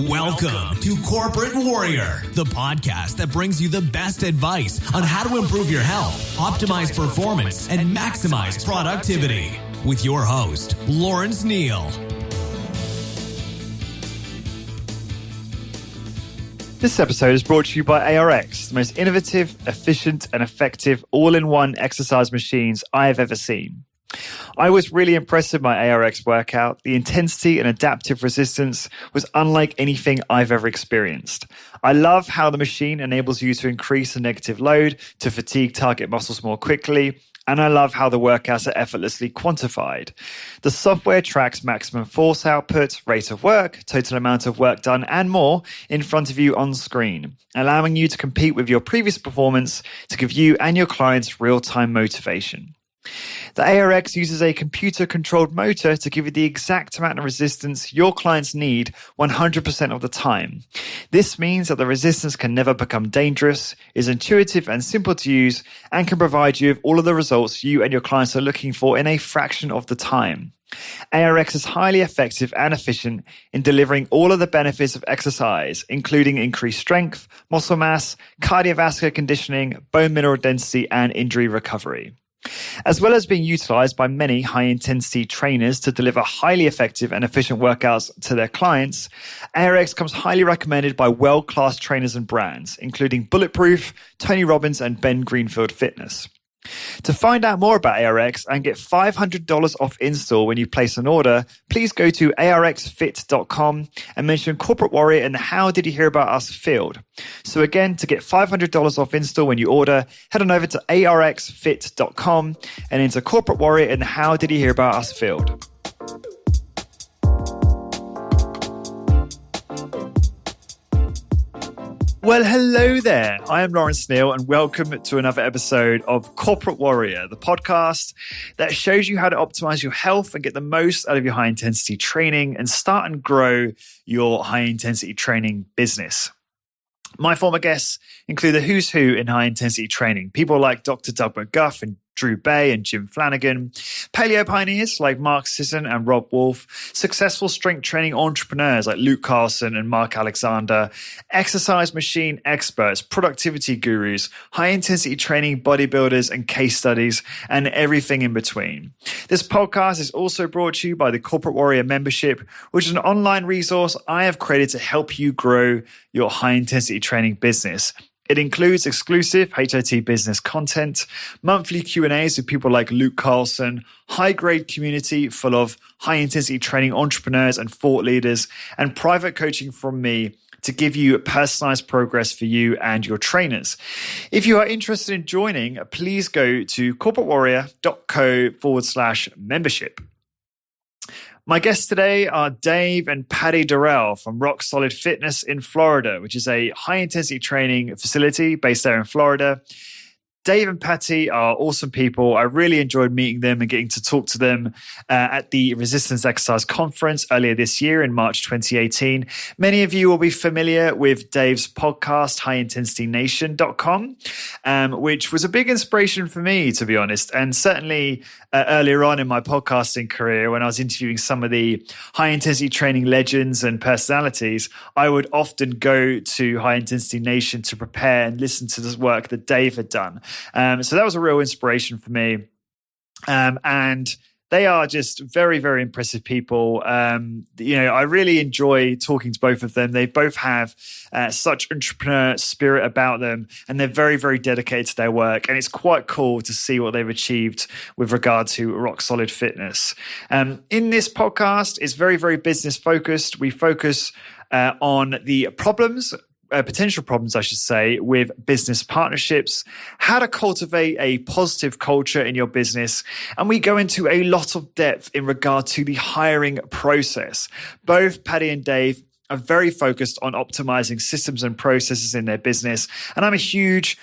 Welcome to Corporate Warrior, the podcast that brings you the best advice on how to improve your health, optimize performance, and maximize productivity. With your host, Lawrence Neal. This episode is brought to you by ARX, the most innovative, efficient, and effective all-in-one exercise machines I have ever seen. I was really impressed with my ARX workout. The intensity and adaptive resistance was unlike anything I've ever experienced. I love how the machine enables you to increase the negative load to fatigue target muscles more quickly, and I love how the workouts are effortlessly quantified. The software tracks maximum force output, rate of work, total amount of work done, and more in front of you on screen, allowing you to compete with your previous performance to give you and your clients real-time motivation. The ARX uses a computer-controlled motor to give you the exact amount of resistance your clients need 100% of the time. This means that the resistance can never become dangerous, is intuitive and simple to use, and can provide you with all of the results you and your clients are looking for in a fraction of the time. ARX is highly effective and efficient in delivering all of the benefits of exercise, including increased strength, muscle mass, cardiovascular conditioning, bone mineral density, and injury recovery. As well as being utilized by many high-intensity trainers to deliver highly effective and efficient workouts to their clients, ARX comes highly recommended by world-class trainers and brands, including Bulletproof, Tony Robbins, and Ben Greenfield Fitness. To find out more about ARX and get $500 off install when you place an order, please go to arxfit.com and mention Corporate Warrior in the How Did You Hear About Us field. So again, to get $500 off install when you order, head on over to arxfit.com and enter Corporate Warrior in the How Did You Hear About Us field. Well, hello there. I am Lawrence Neal and welcome to another episode of Corporate Warrior, the podcast that shows you how to optimize your health and get the most out of your high-intensity training and start and grow your high-intensity training business. My former guests include the who's who in high-intensity training, people like Dr. Doug McGuff and Drew Bay and Jim Flanagan, paleo pioneers like Mark Sisson and Rob Wolf, successful strength training entrepreneurs like Luke Carlson and Mark Alexander, exercise machine experts, productivity gurus, high-intensity training bodybuilders and case studies, and everything in between. This podcast is also brought to you by the Corporate Warrior membership, which is an online resource I have created to help you grow your high-intensity training business. It includes exclusive HIT business content, monthly Q&As with people like Luke Carlson, high-grade community full of high-intensity training entrepreneurs and thought leaders, and private coaching from me to give you personalized progress for you and your trainers. If you are interested in joining, please go to corporatewarrior.co/membership. My guests today are Dave and Patty Durrell from Rock Solid Fitness in Florida, which is a high-intensity training facility based there in Florida. Dave and Patty are awesome people. I really enjoyed meeting them and getting to talk to them at the Resistance Exercise Conference earlier this year in March 2018. Many of you will be familiar with Dave's podcast, hightintensitynation.com, which was a big inspiration for me, to be honest. And certainly earlier on in my podcasting career, when I was interviewing some of the high-intensity training legends and personalities, I would often go to High Intensity Nation to prepare and listen to the work that Dave had done. So that was a real inspiration for me. And they are just very, very impressive people. I really enjoy talking to both of them. They both have such entrepreneur spirit about them, and they're very, very dedicated to their work. And it's quite cool to see what they've achieved with regard to Rock Solid Fitness. In this podcast, it's very, very business focused. We focus on the potential problems, I should say, with business partnerships, how to cultivate a positive culture in your business. And we go into a lot of depth in regard to the hiring process. Both Patty and Dave are very focused on optimizing systems and processes in their business. And I'm a huge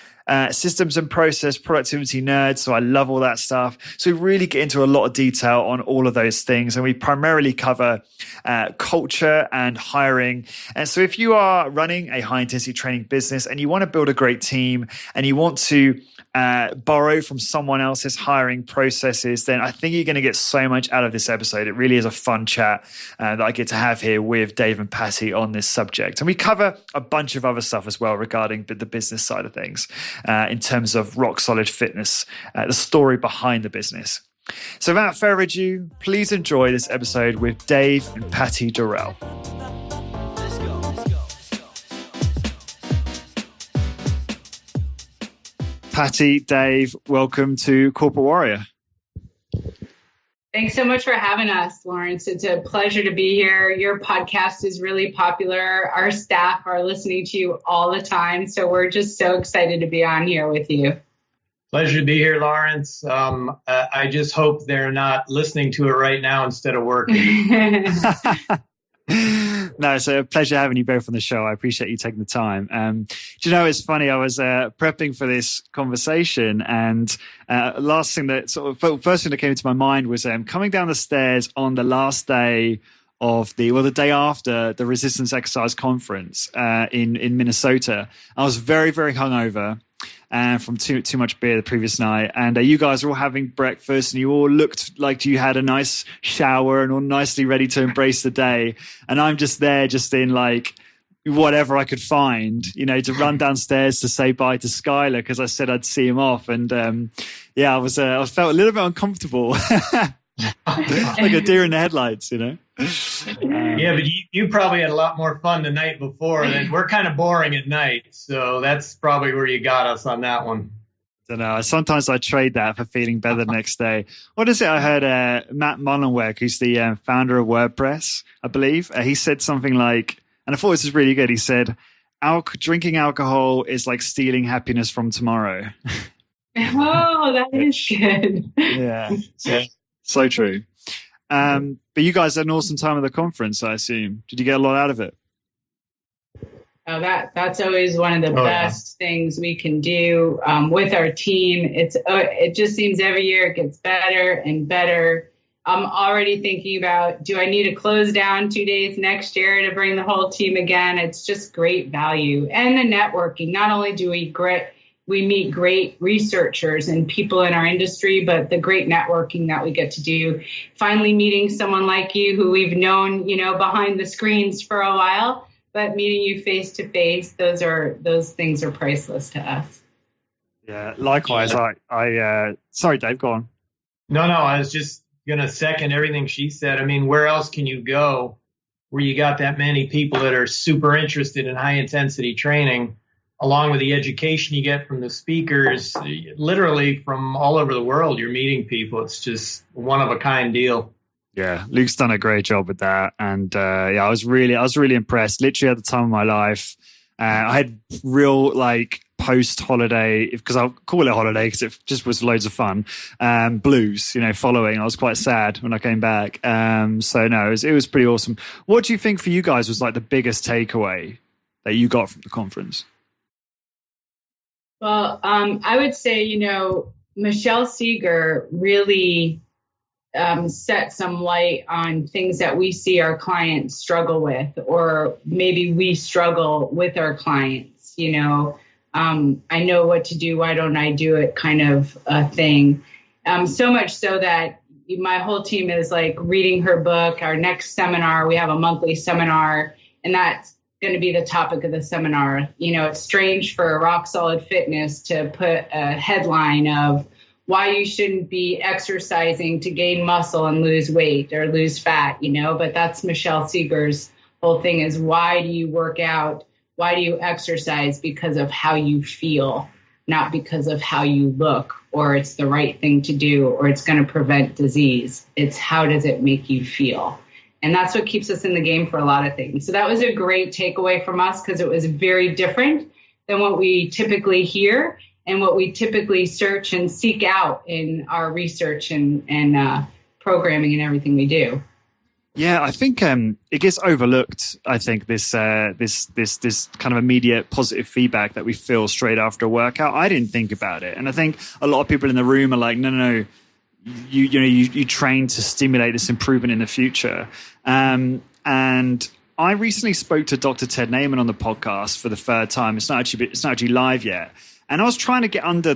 systems and process productivity nerd, so I love all that stuff. So we really get into a lot of detail on all of those things, and we primarily cover culture and hiring. And so if you are running a high intensity training business and you want to build a great team and you want to borrow from someone else's hiring processes, then I think you're going to get so much out of this episode. It really is a fun chat that I get to have here with Dave and Patty on this subject. And we cover a bunch of other stuff as well regarding the business side of things in terms of rock solid fitness, the story behind the business. So without further ado, please enjoy this episode with Dave and Patty Durrell. Patty, Dave, welcome to Corporate Warrior. Thanks so much for having us, Lawrence. It's a pleasure to be here. Your podcast is really popular. Our staff are listening to you all the time. So we're just so excited to be on here with you. Pleasure to be here, Lawrence. I just hope they're not listening to it right now instead of working. No, it's a pleasure having you both on the show. I appreciate you taking the time. Do you know, it's funny, I was prepping for this conversation, and first thing that came into my mind was coming down the stairs on the last day of the day after the resistance exercise conference in Minnesota. I was very, very hungover from too much beer the previous night, and you guys were all having breakfast, and you all looked like you had a nice shower and all nicely ready to embrace the day, and I'm just there just in like whatever I could find, to run downstairs to say bye to Skylar because I said I'd see him off, and I felt a little bit uncomfortable. Like a deer in the headlights, Yeah, but you probably had a lot more fun the night before. And we're kind of boring at night, so that's probably where you got us on that one. I don't know. Sometimes I trade that for feeling better the next day. What is it? I heard Matt Mullenweg, who's the founder of WordPress, I believe. He said something like, and I thought this was really good. He said, drinking alcohol is like stealing happiness from tomorrow. Oh, that is good. Yeah. So true. But you guys had an awesome time at the conference, I assume. Did you get a lot out of it? Oh, that's always one of the best things we can do with our team. It just seems every year it gets better and better. I'm already thinking about, do I need to close down 2 days next year to bring the whole team again? It's just great value. And the networking. Not only do we meet great researchers and people in our industry, but the great networking that we get to do. Finally meeting someone like you who we've known, behind the screens for a while, but meeting you face to face, those things are priceless to us. Yeah, likewise. Sorry, Dave, go on. No, I was just going to second everything she said. I mean, where else can you go where you got that many people that are super interested in high intensity training, along with the education you get from the speakers, literally from all over the world? You're meeting people. It's just one of a kind deal. Yeah, Luke's done a great job with that. And I was really impressed. Literally at the time of my life, I had real post-holiday, because I'll call it holiday because it just was loads of fun, blues, following. I was quite sad when I came back. It was pretty awesome. What do you think for you guys was like the biggest takeaway that you got from the conference? Well, I would say, Michelle Seeger really set some light on things that we see our clients struggle with, or maybe we struggle with our clients. I know what to do. Why don't I do it kind of a thing. So much so that my whole team is reading her book. Our next seminar, we have a monthly seminar, and that's going to be the topic of the seminar. It's strange for Rock Solid Fitness to put a headline of why you shouldn't be exercising to gain muscle and lose weight or lose fat, but that's Michelle Seeger's whole thing is, why do you work out? Why do you exercise? Because of how you feel, not because of how you look, or it's the right thing to do, or it's going to prevent disease. It's how does it make you feel? And that's what keeps us in the game for a lot of things. So that was a great takeaway from us, because it was very different than what we typically hear and what we typically search and seek out in our research and programming and everything we do. Yeah, I think it gets overlooked. I think this kind of immediate positive feedback that we feel straight after a workout. I didn't think about it, and I think a lot of people in the room are like, no, you train to stimulate this improvement in the future. And I recently spoke to Dr. Ted Naiman on the podcast for the third time. It's not actually live yet, and I was trying to get under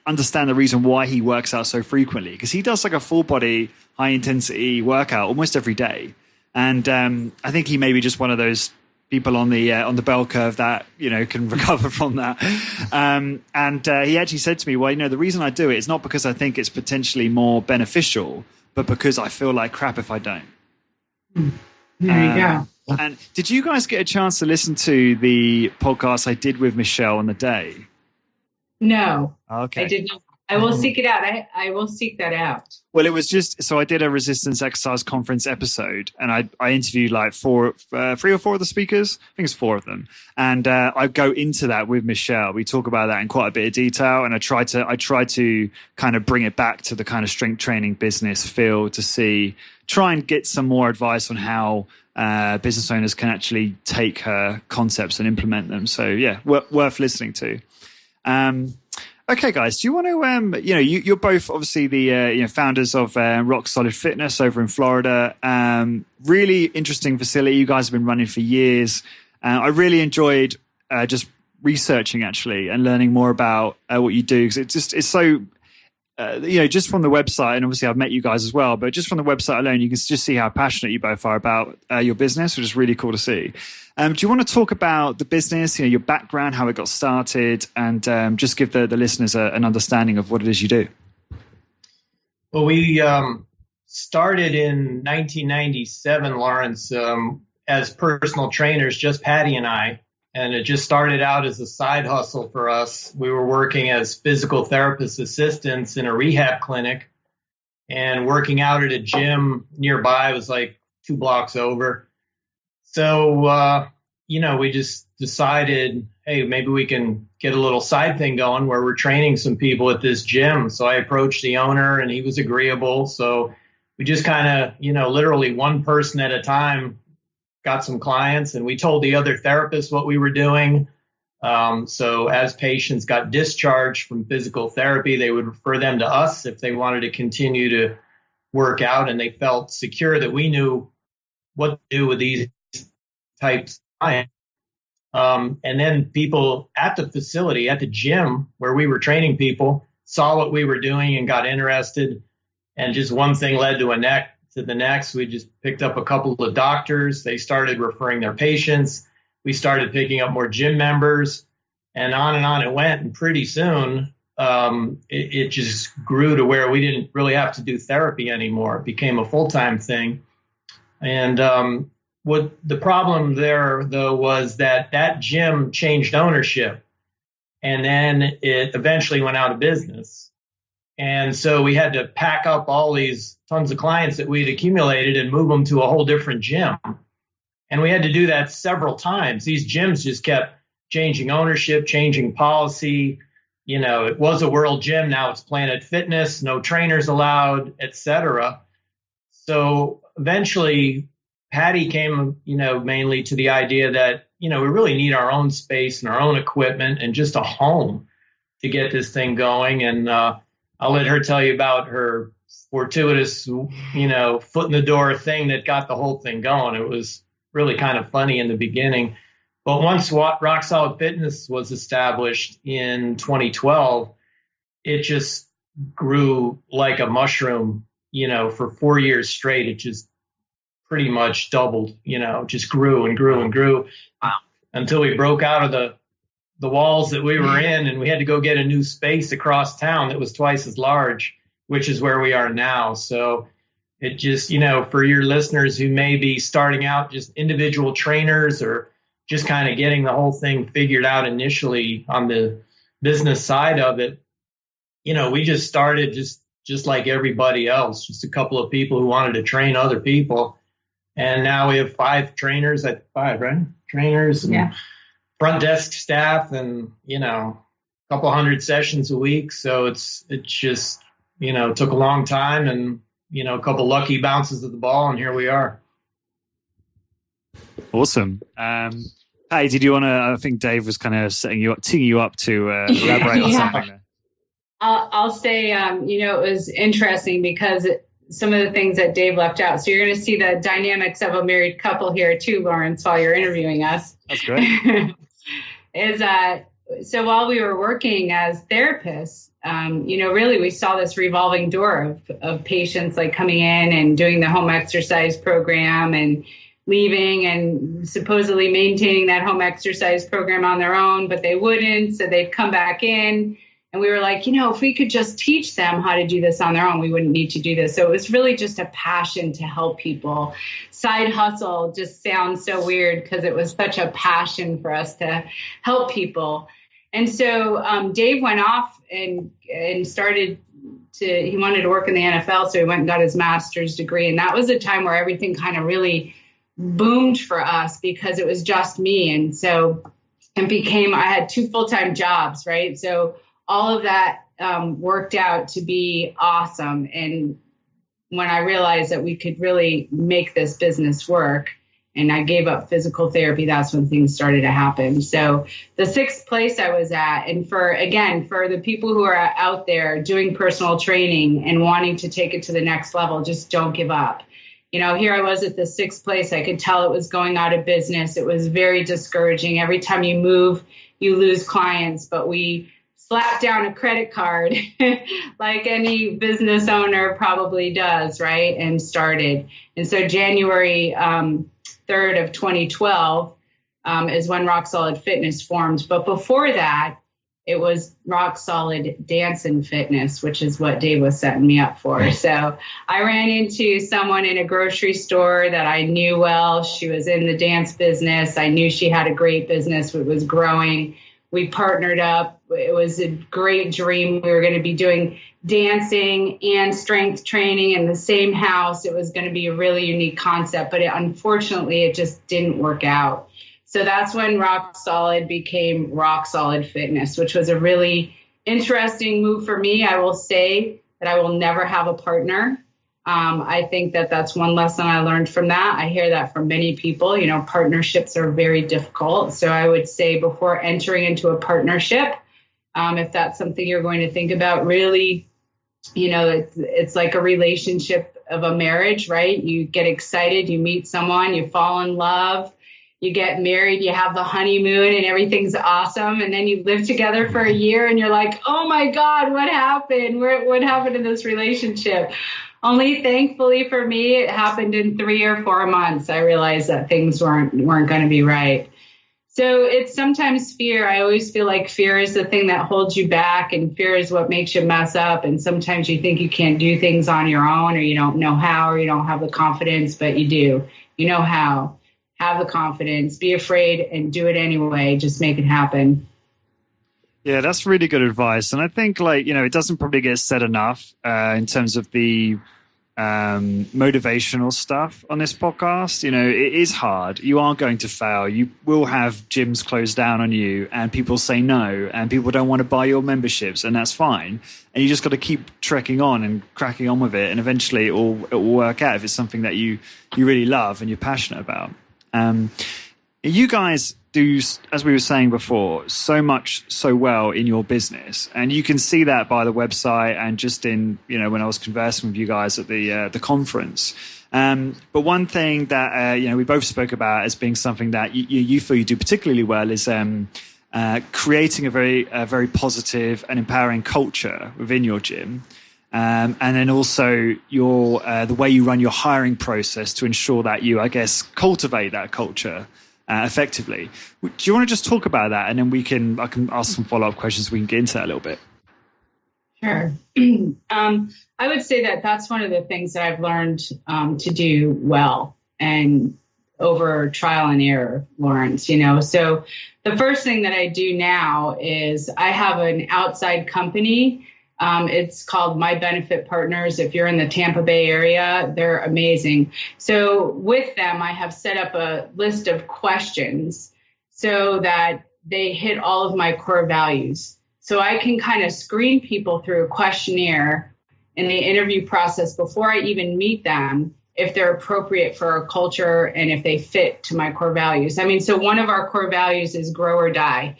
understand the reason why he works out so frequently, because he does like a full body high intensity workout almost every day, and I think he may be just one of those people on the bell curve that can recover from that. And he actually said to me, well, the reason I do it is not because I think it's potentially more beneficial, but because I feel like crap if I don't. There you go. And did you guys get a chance to listen to the podcast I did with Michelle on the day? No. Okay. I did not. I will seek it out. I will seek that out. Well, it was just, so I did a resistance exercise conference episode, and I interviewed like 3 or 4 of the speakers. I think it's 4 of them. And I go into that with Michelle. We talk about that in quite a bit of detail. And I try to kind of bring it back to the kind of strength training business field to try and get some more advice on how business owners can actually take her concepts and implement them. So yeah, worth listening to. Okay, guys, do you want to, you're both obviously the founders of Rock Solid Fitness over in Florida. Really interesting facility you guys have been running for years. I really enjoyed just researching actually and learning more about what you do, because it's so, just from the website, and obviously I've met you guys as well, but just from the website alone, you can just see how passionate you both are about your business, which is really cool to see. Do you want to talk about the business, your background, how it got started, and just give the listeners an understanding of what it is you do? Well, we started in 1997, Lawrence, as personal trainers, just Patty and I. And it just started out as a side hustle for us. We were working as physical therapist assistants in a rehab clinic and working out at a gym nearby. It was like 2 blocks over. So, we just decided, hey, maybe we can get a little side thing going where we're training some people at this gym. So I approached the owner and he was agreeable. So we just kind of, literally one person at a time got some clients, and we told the other therapists what we were doing. So as patients got discharged from physical therapy, they would refer them to us if they wanted to continue to work out, and they felt secure that we knew what to do with these types of clients. And then people at the facility, at the gym where we were training people, saw what we were doing and got interested. And just one thing led to the next. We just picked up a couple of doctors. They started referring their patients. We started picking up more gym members, and on it went. And pretty soon, it just grew to where we didn't really have to do therapy anymore. It became a full-time thing. And what the problem there, though, was that gym changed ownership, and then it eventually went out of business. And so we had to pack up all these tons of clients that we'd accumulated and move them to a whole different gym. And we had to do that several times. These gyms just kept changing ownership, changing policy. It was a World Gym. Now it's Planet Fitness, no trainers allowed, etc. So eventually Patty came, mainly to the idea that, we really need our own space and our own equipment and just a home to get this thing going. And I'll let her tell you about her fortuitous, foot in the door thing that got the whole thing going. It was really kind of funny in the beginning. But once Rock Solid Fitness was established in 2012, it just grew like a mushroom, for 4 years straight. It just pretty much doubled, just grew and grew and grew. Wow. Until we broke out of the walls that we were in, and we had to go get a new space across town that was twice as large, which is where we are now. So it just, for your listeners who may be starting out, just individual trainers or just kind of getting the whole thing figured out initially on the business side of it, we just started just like everybody else, just a couple of people who wanted to train other people. And now we have 5 trainers, 5, right? Trainers and yeah. Front desk staff, and a couple hundred sessions a week. So it's just took a long time, and a couple lucky bounces of the ball, and here we are. Awesome. Hey, did you want to? I think Dave was kind of teeing you up to elaborate on something there. I'll say, it was interesting because some of the things that Dave left out. So you're going to see the dynamics of a married couple here too, Lawrence, while you're interviewing us. That's great. So while we were working as therapists, really we saw this revolving door of patients like coming in and doing the home exercise program and leaving and supposedly maintaining that home exercise program on their own, but they wouldn't. So they'd come back in. And we were like, if we could just teach them how to do this on their own, we wouldn't need to do this. So it was really just a passion to help people. Side hustle just sounds so weird because it was such a passion for us to help people. And so Dave went off and he wanted to work in the NFL. So he went and got his master's degree. And that was a time where everything kind of really boomed for us because it was just me. And so I had 2 full-time jobs, right? So all of that worked out to be awesome. And when I realized that we could really make this business work and I gave up physical therapy, that's when things started to happen. So the 6th place I was at, and for the people who are out there doing personal training and wanting to take it to the next level, just don't give up. Here I was at the 6th place. I could tell it was going out of business. It was very discouraging. Every time you move, you lose clients, but we slap down a credit card like any business owner probably does, right? And started. And so January 3rd of 2012 is when Rock Solid Fitness formed. But before that, it was Rock Solid Dance and Fitness, which is what Dave was setting me up for. So I ran into someone in a grocery store that I knew well. She was in the dance business. I knew she had a great business. It was growing. We partnered up. It was a great dream. We were going to be doing dancing and strength training in the same house. It was going to be a really unique concept, but unfortunately, it just didn't work out. So that's when Rock Solid became Rock Solid Fitness, which was a really interesting move for me. I will say that I will never have a partner. I think that that's one lesson I learned from that. I hear that from many people. Partnerships are very difficult. So I would say before entering into a partnership, if that's something you're going to think about, really, it's like a relationship of a marriage, right? You get excited, you meet someone, you fall in love, you get married, you have the honeymoon and everything's awesome. And then you live together for a year and you're like, oh my God, what happened? What happened in this relationship? Only thankfully for me, it happened in 3 or 4 months. I realized that things weren't going to be right. So it's sometimes fear. I always feel like fear is the thing that holds you back, and fear is what makes you mess up. And sometimes you think you can't do things on your own, or you don't know how, or you don't have the confidence, but you do. You know how. Have the confidence, be afraid, and do it anyway. Just make it happen. Yeah, that's really good advice. And I think, it doesn't probably get said enough in terms of the motivational stuff on this podcast. It is hard. You are going to fail. You will have gyms close down on you, and people say no, and people don't want to buy your memberships, and that's fine. And you just got to keep trekking on and cracking on with it, and eventually it will work out if it's something that you really love and you're passionate about. You guys do, as we were saying before, so much so well in your business, and you can see that by the website and just in when I was conversing with you guys at the conference. But one thing that we both spoke about as being something that you feel you do particularly well is creating a very positive and empowering culture within your gym. And then also the way you run your hiring process to ensure that you, I guess, cultivate that culture effectively. Do you want to just talk about that, and then I can ask some follow-up questions. We can get into that a little bit. Sure. I would say that that's one of the things that I've learned to do well and over trial and error, Lawrence. So the first thing that I do now is I have an outside company. It's called My Benefit Partners. If you're in the Tampa Bay area, they're amazing. So with them, I have set up a list of questions so that they hit all of my core values. So I can kind of screen people through a questionnaire in the interview process before I even meet them if they're appropriate for our culture and if they fit to my core values. I mean, so one of our core values is grow or die.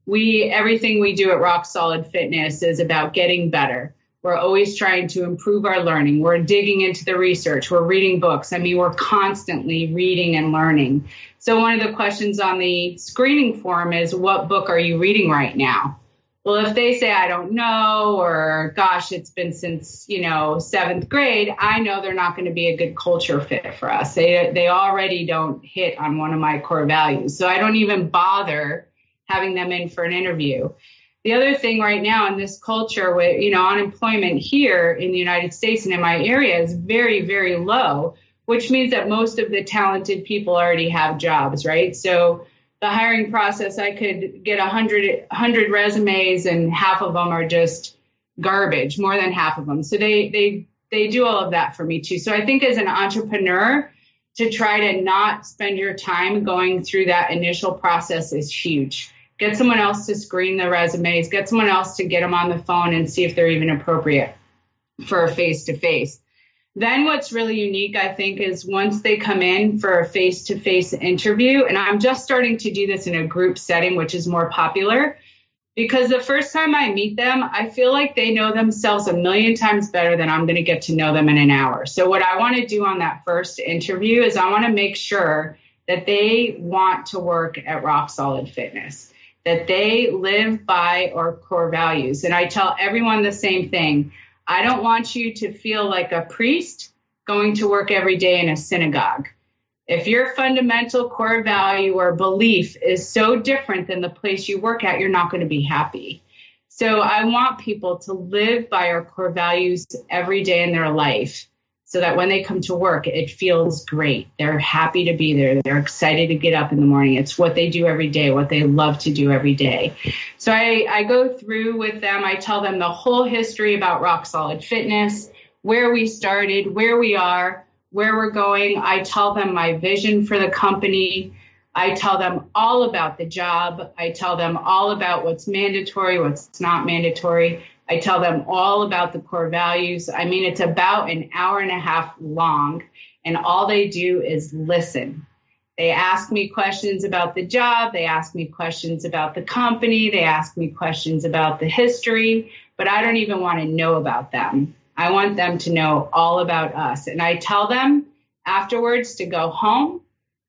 Everything we do at Rock Solid Fitness is about getting better. We're always trying to improve our learning. We're digging into the research. We're reading books. I mean, we're constantly reading and learning. So one of the questions on the screening form is, what book are you reading right now? Well, if they say, I don't know, or gosh, it's been since, 7th grade, I know they're not going to be a good culture fit for us. They already don't hit on one of my core values. So I don't even bother having them in for an interview. The other thing right now in this culture with, unemployment here in the United States and in my area is very, very low, which means that most of the talented people already have jobs, right? So the hiring process, I could get 100 resumes and half of them are just garbage, more than half of them. So they do all of that for me too. So I think as an entrepreneur, to try to not spend your time going through that initial process is huge. Get someone else to screen the resumes, get someone else to get them on the phone and see if they're even appropriate for a face-to-face. Then what's really unique, I think, is once they come in for a face-to-face interview, and I'm just starting to do this in a group setting, which is more popular, because the first time I meet them, I feel like they know themselves a million times better than I'm going to get to know them in an hour. So what I want to do on that first interview is I want to make sure that they want to work at Rock Solid Fitness, that they live by our core values. And I tell everyone the same thing. I don't want you to feel like a priest going to work every day in a synagogue. If your fundamental core value or belief is so different than the place you work at, you're not going to be happy. So I want people to live by our core values every day in their life so that when they come to work, it feels great. They're happy to be there. They're excited to get up in the morning. It's what they do every day, what they love to do every day. So I go through with them. I tell them the whole history about Rock Solid Fitness, where we started, where we are, where we're going. I tell them my vision for the company. I tell them all about the job. I tell them all about what's mandatory, what's not mandatory. I tell them all about the core values. I mean, it's about an hour and a half long, and all they do is listen. They ask me questions about the job. They ask me questions about the company. They ask me questions about the history, but I don't even want to know about them. I want them to know all about us. And I tell them afterwards to go home.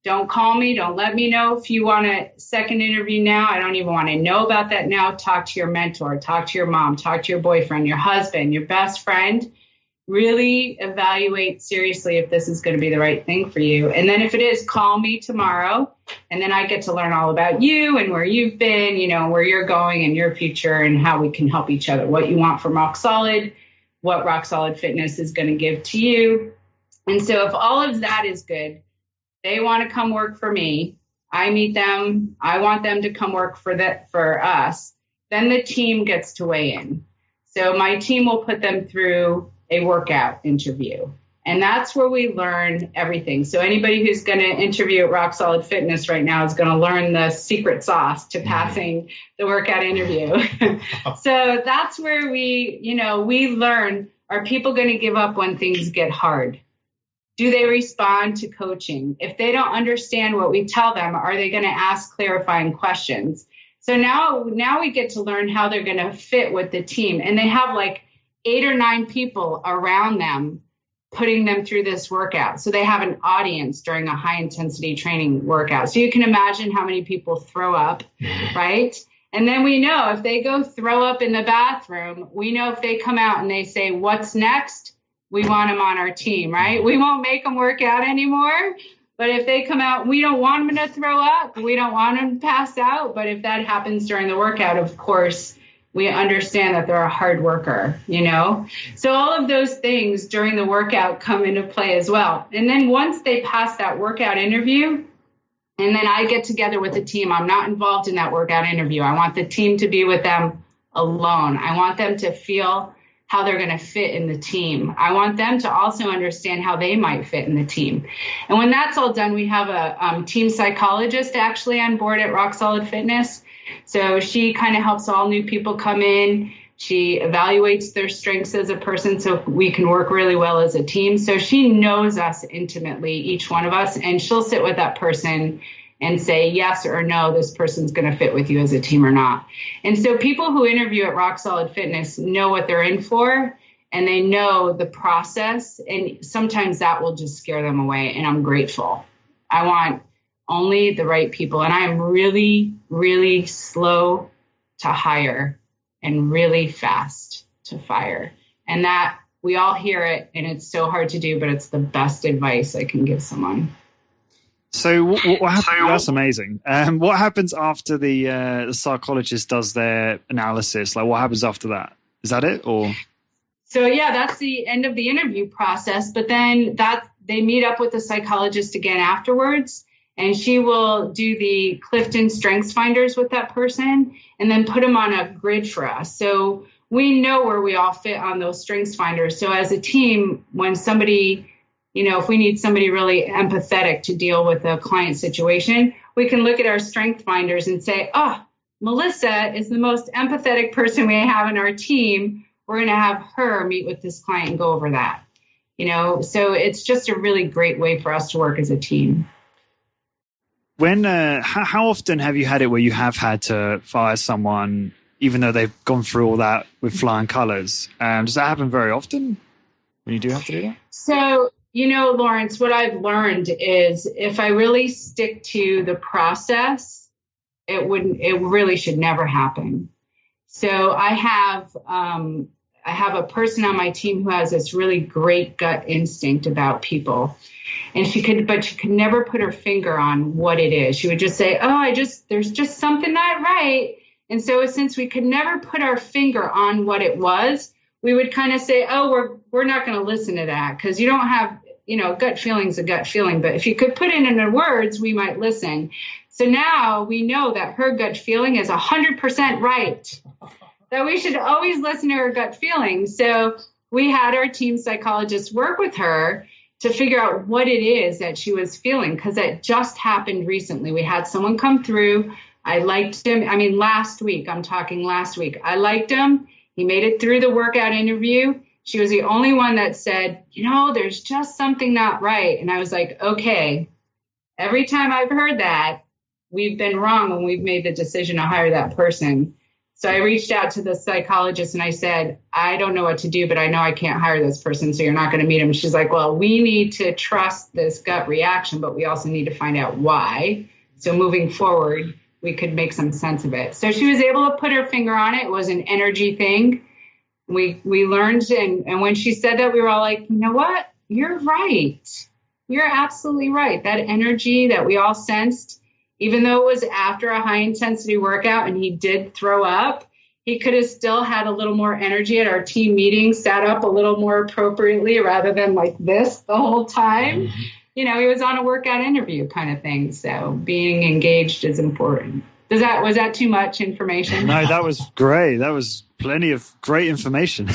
Don't call me. Don't let me know if you want a second interview now. I don't even want to know about that now. Talk to your mentor, talk to your mom, talk to your boyfriend, your husband, your best friend. Really evaluate seriously if this is going to be the right thing for you. And then if it is, call me tomorrow. And then I get to learn all about you and where you've been, where you're going in your future and how we can help each other, what you want from Rock Solid, what Rock Solid Fitness is going to give to you. And so if all of that is good, they want to come work for me. I meet them. I want them to come work for us. Then the team gets to weigh in. So my team will put them through a workout interview. And that's where we learn everything. So anybody who's going to interview at Rock Solid Fitness right now is going to learn the secret sauce to passing the workout interview. So that's where we learn, are people going to give up when things get hard? Do they respond to coaching? If they don't understand what we tell them, are they going to ask clarifying questions? So now we get to learn how they're going to fit with the team. And they have like 8 or 9 people around them putting them through this workout. So they have an audience during a high intensity training workout. So you can imagine how many people throw up, right? And then we know if they go throw up in the bathroom, we know if they come out and they say, what's next? We want them on our team, right? We won't make them work out anymore. But if they come out, we don't want them to throw up. We don't want them to pass out. But if that happens during the workout, of course, we understand that they're a hard worker, So all of those things during the workout come into play as well. And then once they pass that workout interview, and then I get together with the team, I'm not involved in that workout interview. I want the team to be with them alone. I want them to feel how they're going to fit in the team. I want them to also understand how they might fit in the team. And when that's all done, we have a team psychologist actually on board at Rock Solid Fitness. So she kind of helps all new people come in. She evaluates their strengths as a person so we can work really well as a team. So she knows us intimately, each one of us, and she'll sit with that person and say yes or no, this person's going to fit with you as a team or not. And so people who interview at Rock Solid Fitness know what they're in for, and they know the process. And sometimes that will just scare them away. And I'm grateful. I want only the right people. And I am really, really slow to hire and really fast to fire. And that we all hear it, and it's so hard to do, but it's the best advice I can give someone. So what happens? That's amazing. What happens after the psychologist does their analysis? Like, what happens after that? Is that it, or? So yeah, that's the end of the interview process. But then they meet up with the psychologist again afterwards, and she will do the Clifton Strengths Finders with that person, and then put them on a grid for us. So we know where we all fit on those Strengths Finders. So as a team, when somebody, if we need somebody really empathetic to deal with a client situation, we can look at our Strength Finders and say, Melissa is the most empathetic person we have in our team. We're going to have her meet with this client and go over that. So it's just a really great way for us to work as a team. When how often have you had it where you have had to fire someone even though they've gone through all that with flying colors? Does that happen very often when you do have to do that? So, Lawrence, what I've learned is if I really stick to the process, it really should never happen. So I have a person on my team who has this really great gut instinct about people. And she could never put her finger on what it is. She would just say, there's just something not right. And so since we could never put our finger on what it was, we would kind of say, we're not going to listen to that because you don't have, gut feeling's a gut feeling. But if you could put it into words, we might listen. So now we know that her gut feeling is 100% right, that we should always listen to her gut feeling. So we had our team psychologist work with her to figure out what it is that she was feeling, because that just happened recently. We had someone come through. I liked him. Last week, I liked him. He made it through the workout interview. She was the only one that said, there's just something not right. And I was like, okay, every time I've heard that, we've been wrong when we've made the decision to hire that person. So I reached out to the psychologist and I said, I don't know what to do, but I know I can't hire this person, so you're not going to meet him. She's like, well, we need to trust this gut reaction, but we also need to find out why. So moving forward, we could make some sense of it. So she was able to put her finger on it. It was an energy thing. We learned, and when she said that, we were all like, you know what? You're right. You're absolutely right. That energy that we all sensed, even though it was after a high intensity workout and he did throw up, he could have still had a little more energy at our team meeting, sat up a little more appropriately rather than like this the whole time. Mm-hmm. He was on a workout interview kind of thing. So being engaged is important. Was that too much information? No, that was great. That was plenty of great information.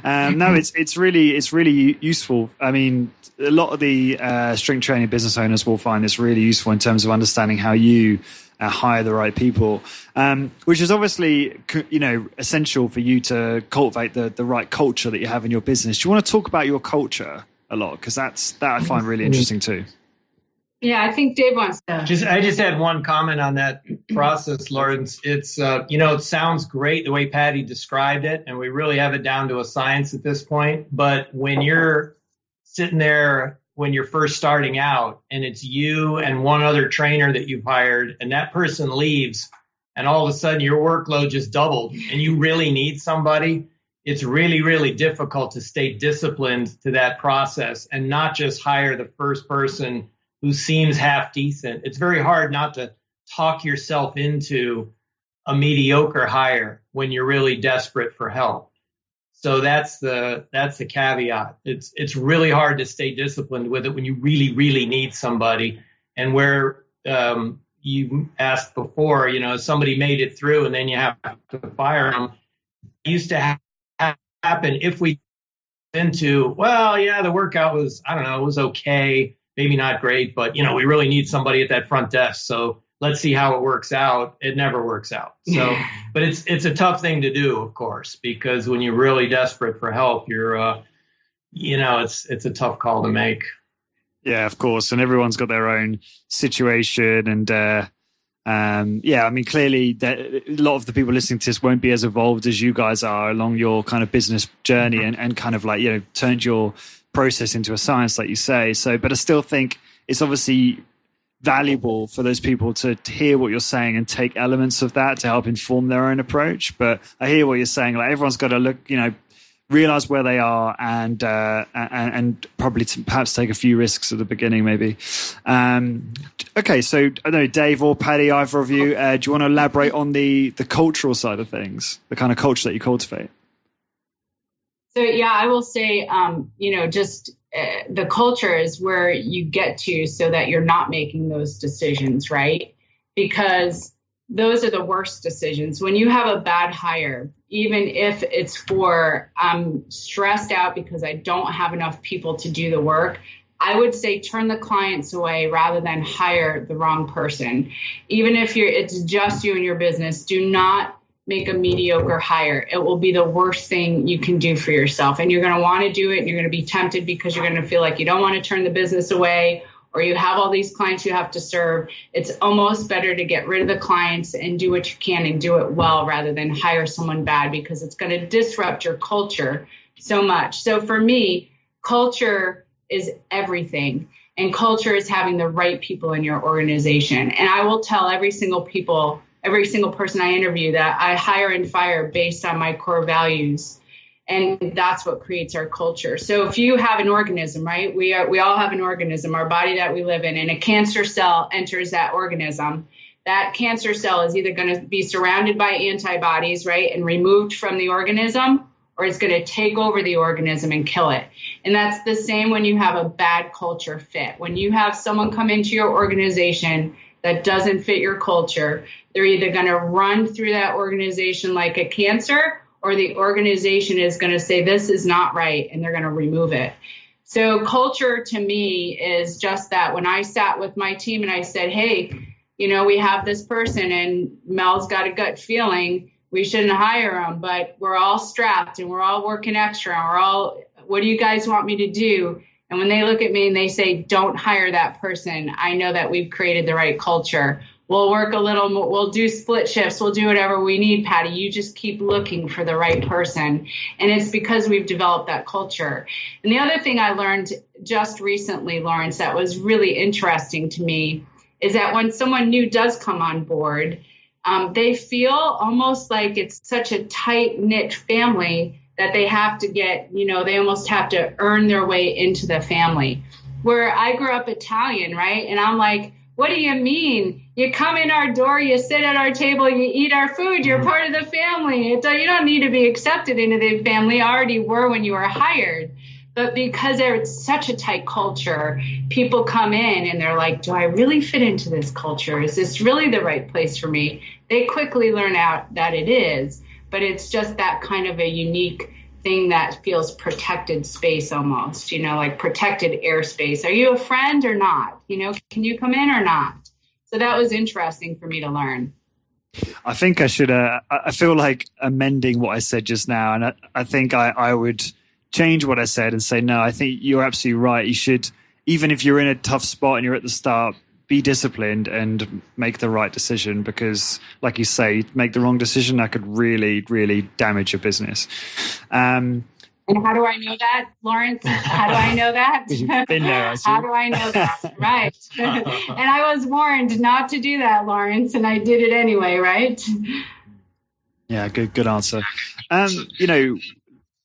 No, it's really useful. A lot of the strength training business owners will find this really useful in terms of understanding how you hire the right people, which is obviously, essential for you to cultivate the right culture that you have in your business. Do you want to talk about your culture a lot? Because that I find really interesting too. Yeah, I think Dave wants to. I just had one comment on that process, Lawrence. It's, it sounds great the way Patty described it, and we really have it down to a science at this point. But when you're sitting there, when you're first starting out, and it's you and one other trainer that you've hired, and that person leaves, and all of a sudden your workload just doubled, and you really need somebody, it's really, really difficult to stay disciplined to that process and not just hire the first person who seems half decent. It's very hard not to talk yourself into a mediocre hire when you're really desperate for help. So that's the caveat. It's really hard to stay disciplined with it when you really, really need somebody. And where you asked before, somebody made it through and then you have to fire them. It used to happen if we into, the workout was, it was okay. Maybe not great, but, we really need somebody at that front desk. So let's see how it works out, it never works out. So, but it's a tough thing to do, of course, because when you're really desperate for help, you're, it's a tough call to make. Yeah, of course. And everyone's got their own situation. And I mean, clearly a lot of the people listening to this won't be as evolved as you guys are along your kind of business journey and kind of like, turned your process into a science, like you say. So, but I still think it's obviously valuable for those people to hear what you're saying and take elements of that to help inform their own approach. But I hear what you're saying. Like everyone's got to look, realize where they are and probably perhaps take a few risks at the beginning, maybe. Okay, so I don't know, Dave or Patty, either of you, do you want to elaborate on the cultural side of things, the kind of culture that you cultivate? So yeah, I will say, the culture is where you get to so that you're not making those decisions, right? Because those are the worst decisions. When you have a bad hire, even if it's for I'm stressed out because I don't have enough people to do the work, I would say turn the clients away rather than hire the wrong person. Even if it's just you and your business, do not make a mediocre hire. It will be the worst thing you can do for yourself. And you're going to want to do it. And you're going to be tempted because you're going to feel like you don't want to turn the business away, or you have all these clients you have to serve. It's almost better to get rid of the clients and do what you can and do it well rather than hire someone bad, because it's going to disrupt your culture so much. So for me, culture is everything. And culture is having the right people in your organization. And I will tell every single person I interview that I hire and fire based on my core values. And that's what creates our culture. So if you have an organism, right, we all have an organism, our body that we live in, and a cancer cell enters that organism, that cancer cell is either going to be surrounded by antibodies, right, and removed from the organism, or it's going to take over the organism and kill it. And that's the same when you have a bad culture fit. When you have someone come into your organization that doesn't fit your culture, they're either going to run through that organization like a cancer, or the organization is going to say, this is not right, and they're going to remove it. So culture to me is just that. When I sat with my team and I said, hey, we have this person and Mel's got a gut feeling we shouldn't hire him, but we're all strapped and we're all working extra. And what do you guys want me to do? And when they look at me and they say, don't hire that person, I know that we've created the right culture. We'll work a little more, we'll do split shifts, we'll do whatever we need, Patty. You just keep looking for the right person. And it's because we've developed that culture. And the other thing I learned just recently, Lawrence, that was really interesting to me is that when someone new does come on board, they feel almost like it's such a tight-knit family that they have to get, they almost have to earn their way into the family. Where I grew up Italian, right? And I'm like, what do you mean? You come in our door, you sit at our table, you eat our food, you're part of the family. You don't need to be accepted into the family. You already were when you were hired. But because it's such a tight culture, people come in and they're like, do I really fit into this culture? Is this really the right place for me? They quickly learn out that it is, but it's just that kind of a unique thing that feels protected space almost, like protected airspace. Are you a friend or not? Can you come in or not? So that was interesting for me to learn. I think I should, I feel like amending what I said just now. And I think I would change what I said and say, no, I think you're absolutely right. You should, even if you're in a tough spot and you're at the start, be disciplined and make the right decision, because like you say, make the wrong decision, that could really, really damage your business. And how do I know that, Lawrence? How do I know that? You've been there, how do I know that? Right. And I was warned not to do that, Lawrence, and I did it anyway, right? Yeah, good answer.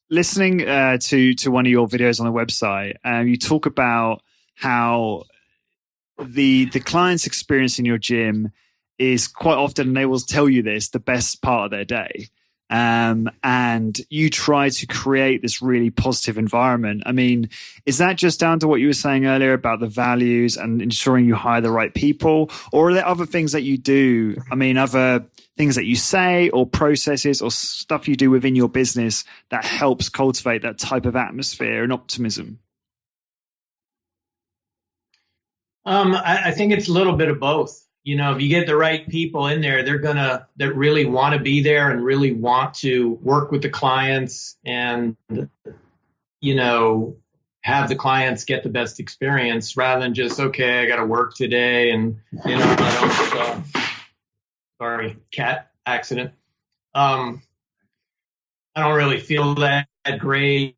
Listening to one of your videos on the website, you talk about how the client's experience in your gym is quite often, and they will tell you this, the best part of their day. And you try to create this really positive environment. I mean, is that just down to what you were saying earlier about the values and ensuring you hire the right people? Or are there other things that you do? I mean, other things that you say or processes or stuff you do within your business that helps cultivate that type of atmosphere and optimism? I think it's a little bit of both. if you get the right people in there, that really want to be there and really want to work with the clients and, have the clients get the best experience rather than just, okay, I got to work today. And, I don't, sorry, cat accident. I don't really feel that great.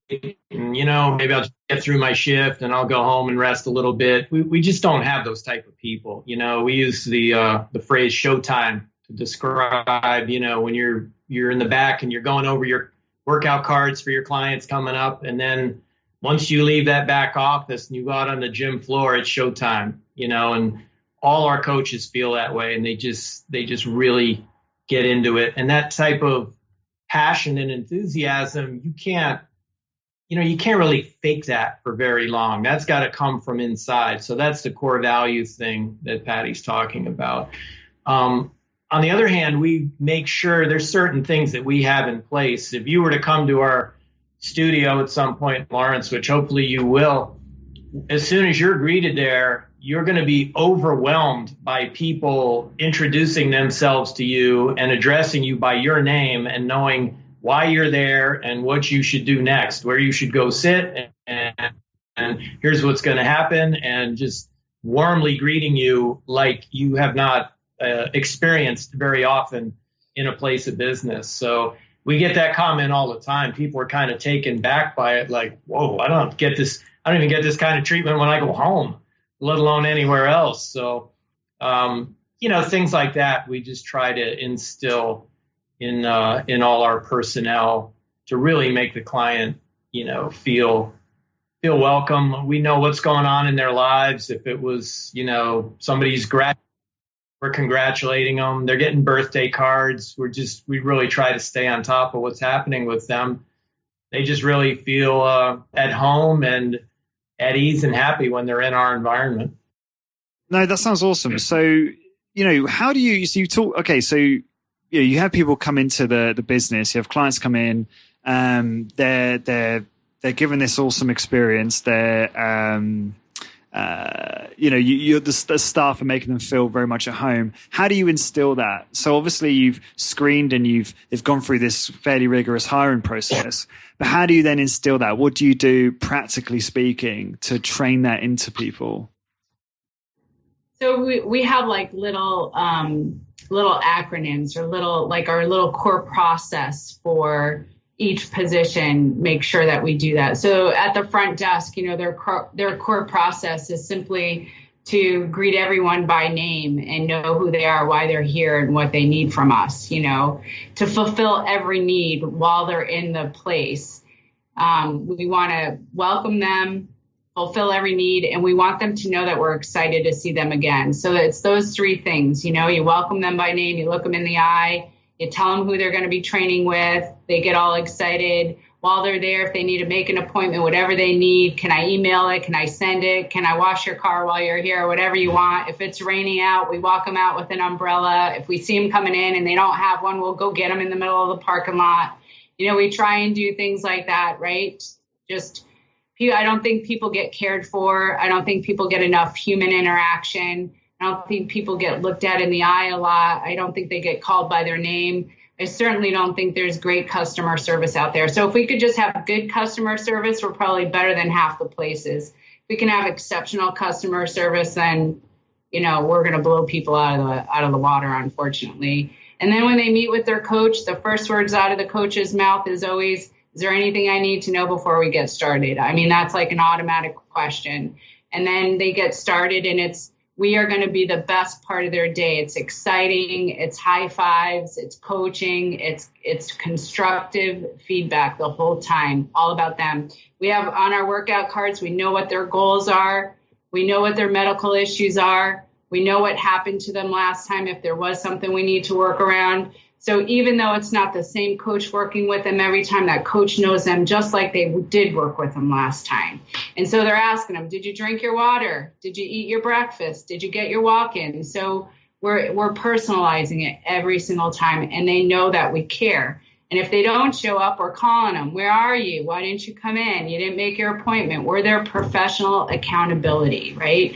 And, maybe I'll just get through my shift and I'll go home and rest a little bit. We just don't have those type of people. We use the phrase showtime to describe, when you're in the back and you're going over your workout cards for your clients coming up. And then once you leave that back office and you go out on the gym floor, it's showtime, and all our coaches feel that way. And they just really get into it. And that type of passion and enthusiasm, you can't really fake that for very long. That's got to come from inside. So that's the core values thing that Patty's talking about. On the other hand, we make sure there's certain things that we have in place. If you were to come to our studio at some point, Lawrence, which hopefully you will, as soon as you're greeted there, you're going to be overwhelmed by people introducing themselves to you and addressing you by your name and knowing why you're there and what you should do next, where you should go sit, and here's what's going to happen, and just warmly greeting you like you have not experienced very often in a place of business. So we get that comment all the time. People are kind of taken back by it, like, whoa, I don't even get this kind of treatment when I go home, let alone anywhere else. So, things like that, we just try to instill in all our personnel to really make the client, feel welcome. We know what's going on in their lives. If it was, somebody's we're congratulating them. They're getting birthday cards. We really try to stay on top of what's happening with them. They just really feel at home and at ease and happy when they're in our environment. No, that sounds awesome. So, how do you talk, okay, so, you have people come into the business, you have clients come in, they're given this awesome experience. They're, the staff are making them feel very much at home. How do you instill that? So obviously you've screened and you've gone through this fairly rigorous hiring process, but how do you then instill that? What do you do, practically speaking, to train that into people? So we have like little acronyms or our little core process for each position, make sure that we do that. So at the front desk, their core process is simply to greet everyone by name and know who they are, why they're here, and what they need from us, to fulfill every need while they're in the place. We want to welcome them, fulfill every need, and we want them to know that we're excited to see them again. So it's those three things, you welcome them by name, you look them in the eye, you tell them who they're going to be training with. They get all excited while they're there. If they need to make an appointment, whatever they need, can I email it? Can I send it? Can I wash your car while you're here? Whatever you want. If it's raining out, we walk them out with an umbrella. If we see them coming in and they don't have one, we'll go get them in the middle of the parking lot. We try and do things like that, right? I don't think people get cared for. I don't think people get enough human interaction. I don't think people get looked at in the eye a lot. I don't think they get called by their name. I certainly don't think there's great customer service out there. So if we could just have good customer service, we're probably better than half the places. If we can have exceptional customer service, then, we're going to blow people out of the water, unfortunately. And then when they meet with their coach, the first words out of the coach's mouth is always, is there anything I need to know before we get started? I mean, that's like an automatic question. And then they get started and we are going to be the best part of their day. It's exciting. It's high fives. It's coaching. It's constructive feedback the whole time, all about them. We have on our workout cards, we know what their goals are. We know what their medical issues are. We know what happened to them last time if there was something we need to work around. So even though it's not the same coach working with them every time, that coach knows them just like they did work with them last time. And so they're asking them, did you drink your water? Did you eat your breakfast? Did you get your walk in? So we're personalizing it every single time, and they know that we care. And if they don't show up, we're calling them. Where are you? Why didn't you come in? You didn't make your appointment. We're their professional accountability, right?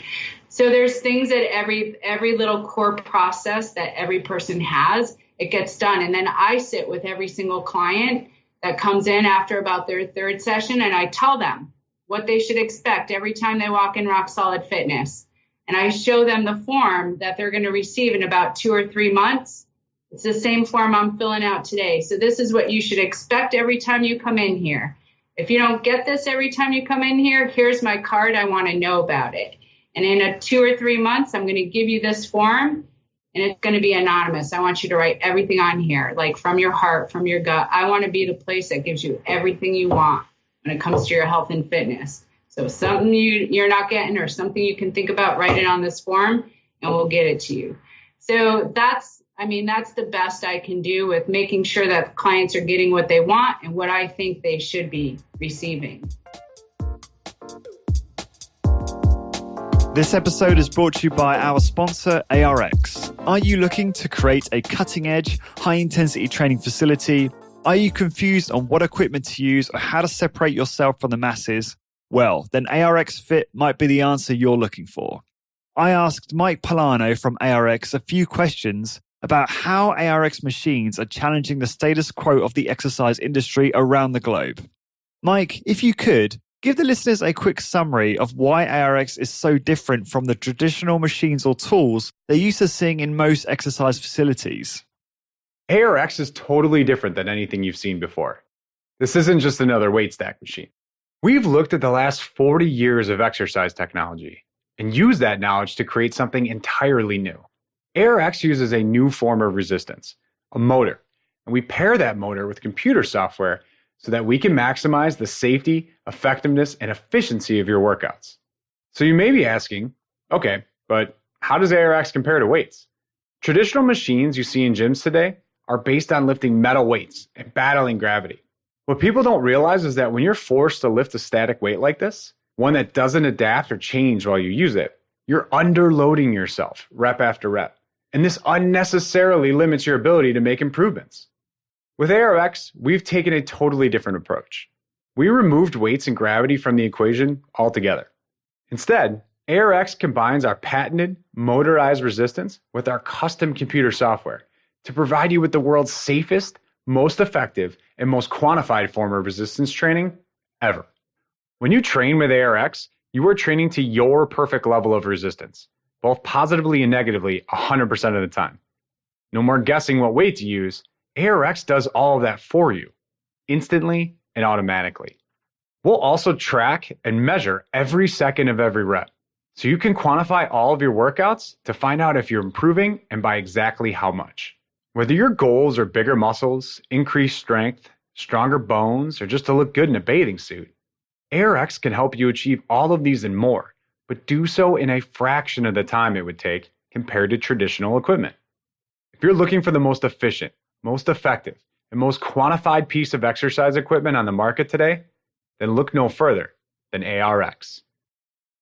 So there's things that every little core process that every person has, it gets done. And then I sit with every single client that comes in after about their third session, and I tell them what they should expect every time they walk in Rock Solid Fitness. And I show them the form that they're going to receive in about 2 or 3 months. It's the same form I'm filling out today. So this is what you should expect every time you come in here. If you don't get this every time you come in here, here's my card. I want to know about it. And in 2 or 3 months, I'm going to give you this form, and it's going to be anonymous. I want you to write everything on here, like from your heart, from your gut. I want to be the place that gives you everything you want when it comes to your health and fitness. So if something you're not getting or something you can think about, write it on this form, and we'll get it to you. So that's the best I can do with making sure that clients are getting what they want and what I think they should be receiving. This episode is brought to you by our sponsor, ARX. Are you looking to create a cutting-edge, high-intensity training facility? Are you confused on what equipment to use or how to separate yourself from the masses? Well, then ARX Fit might be the answer you're looking for. I asked Mike Polano from ARX a few questions about how ARX machines are challenging the status quo of the exercise industry around the globe. Mike, if you could, give the listeners a quick summary of why ARX is so different from the traditional machines or tools they're used to seeing in most exercise facilities. ARX is totally different than anything you've seen before. This isn't just another weight stack machine. We've looked at the last 40 years of exercise technology and used that knowledge to create something entirely new. ARX uses a new form of resistance, a motor, and we pair that motor with computer software so that we can maximize the safety, effectiveness, and efficiency of your workouts. So you may be asking, okay, but how does ARX compare to weights? Traditional machines you see in gyms today are based on lifting metal weights and battling gravity. What people don't realize is that when you're forced to lift a static weight like this, one that doesn't adapt or change while you use it, you're underloading yourself rep after rep. And this unnecessarily limits your ability to make improvements. With ARX, we've taken a totally different approach. We removed weights and gravity from the equation altogether. Instead, ARX combines our patented motorized resistance with our custom computer software to provide you with the world's safest, most effective, and most quantified form of resistance training ever. When you train with ARX, you are training to your perfect level of resistance, both positively and negatively 100% of the time. No more guessing what weight to use. ARX does all of that for you, instantly and automatically. We'll also track and measure every second of every rep, so you can quantify all of your workouts to find out if you're improving and by exactly how much. Whether your goals are bigger muscles, increased strength, stronger bones, or just to look good in a bathing suit, ARX can help you achieve all of these and more, but do so in a fraction of the time it would take compared to traditional equipment. If you're looking for the most efficient, most effective, and most quantified piece of exercise equipment on the market today, then look no further than ARX.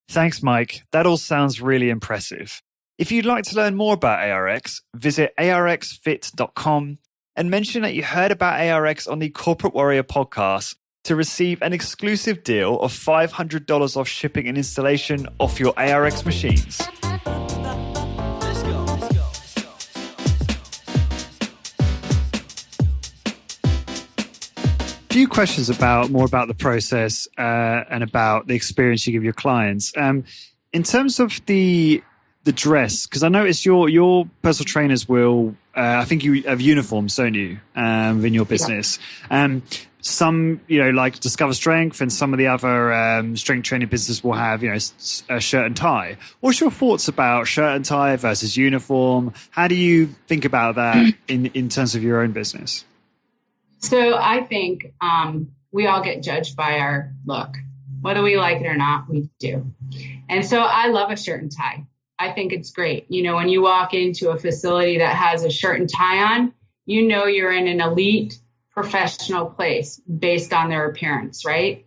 Thanks, Mike. That all sounds really impressive. If you'd like to learn more about ARX, visit arxfit.com and mention that you heard about ARX on the Corporate Warrior podcast to receive an exclusive deal of $500 off shipping and installation off your ARX machines. Few questions more about the process and about the experience you give your clients. In terms of the dress, because I noticed your personal trainers will, I think you have uniforms, don't you, in your business? Yeah. Some, like Discover Strength and some of the other strength training businesses will have, a shirt and tie. What's your thoughts about shirt and tie versus uniform? How do you think about that in terms of your own business? So I think we all get judged by our look. Whether we like it or not, we do. And so I love a shirt and tie. I think it's great. When you walk into a facility that has a shirt and tie on, you're in an elite professional place based on their appearance, right?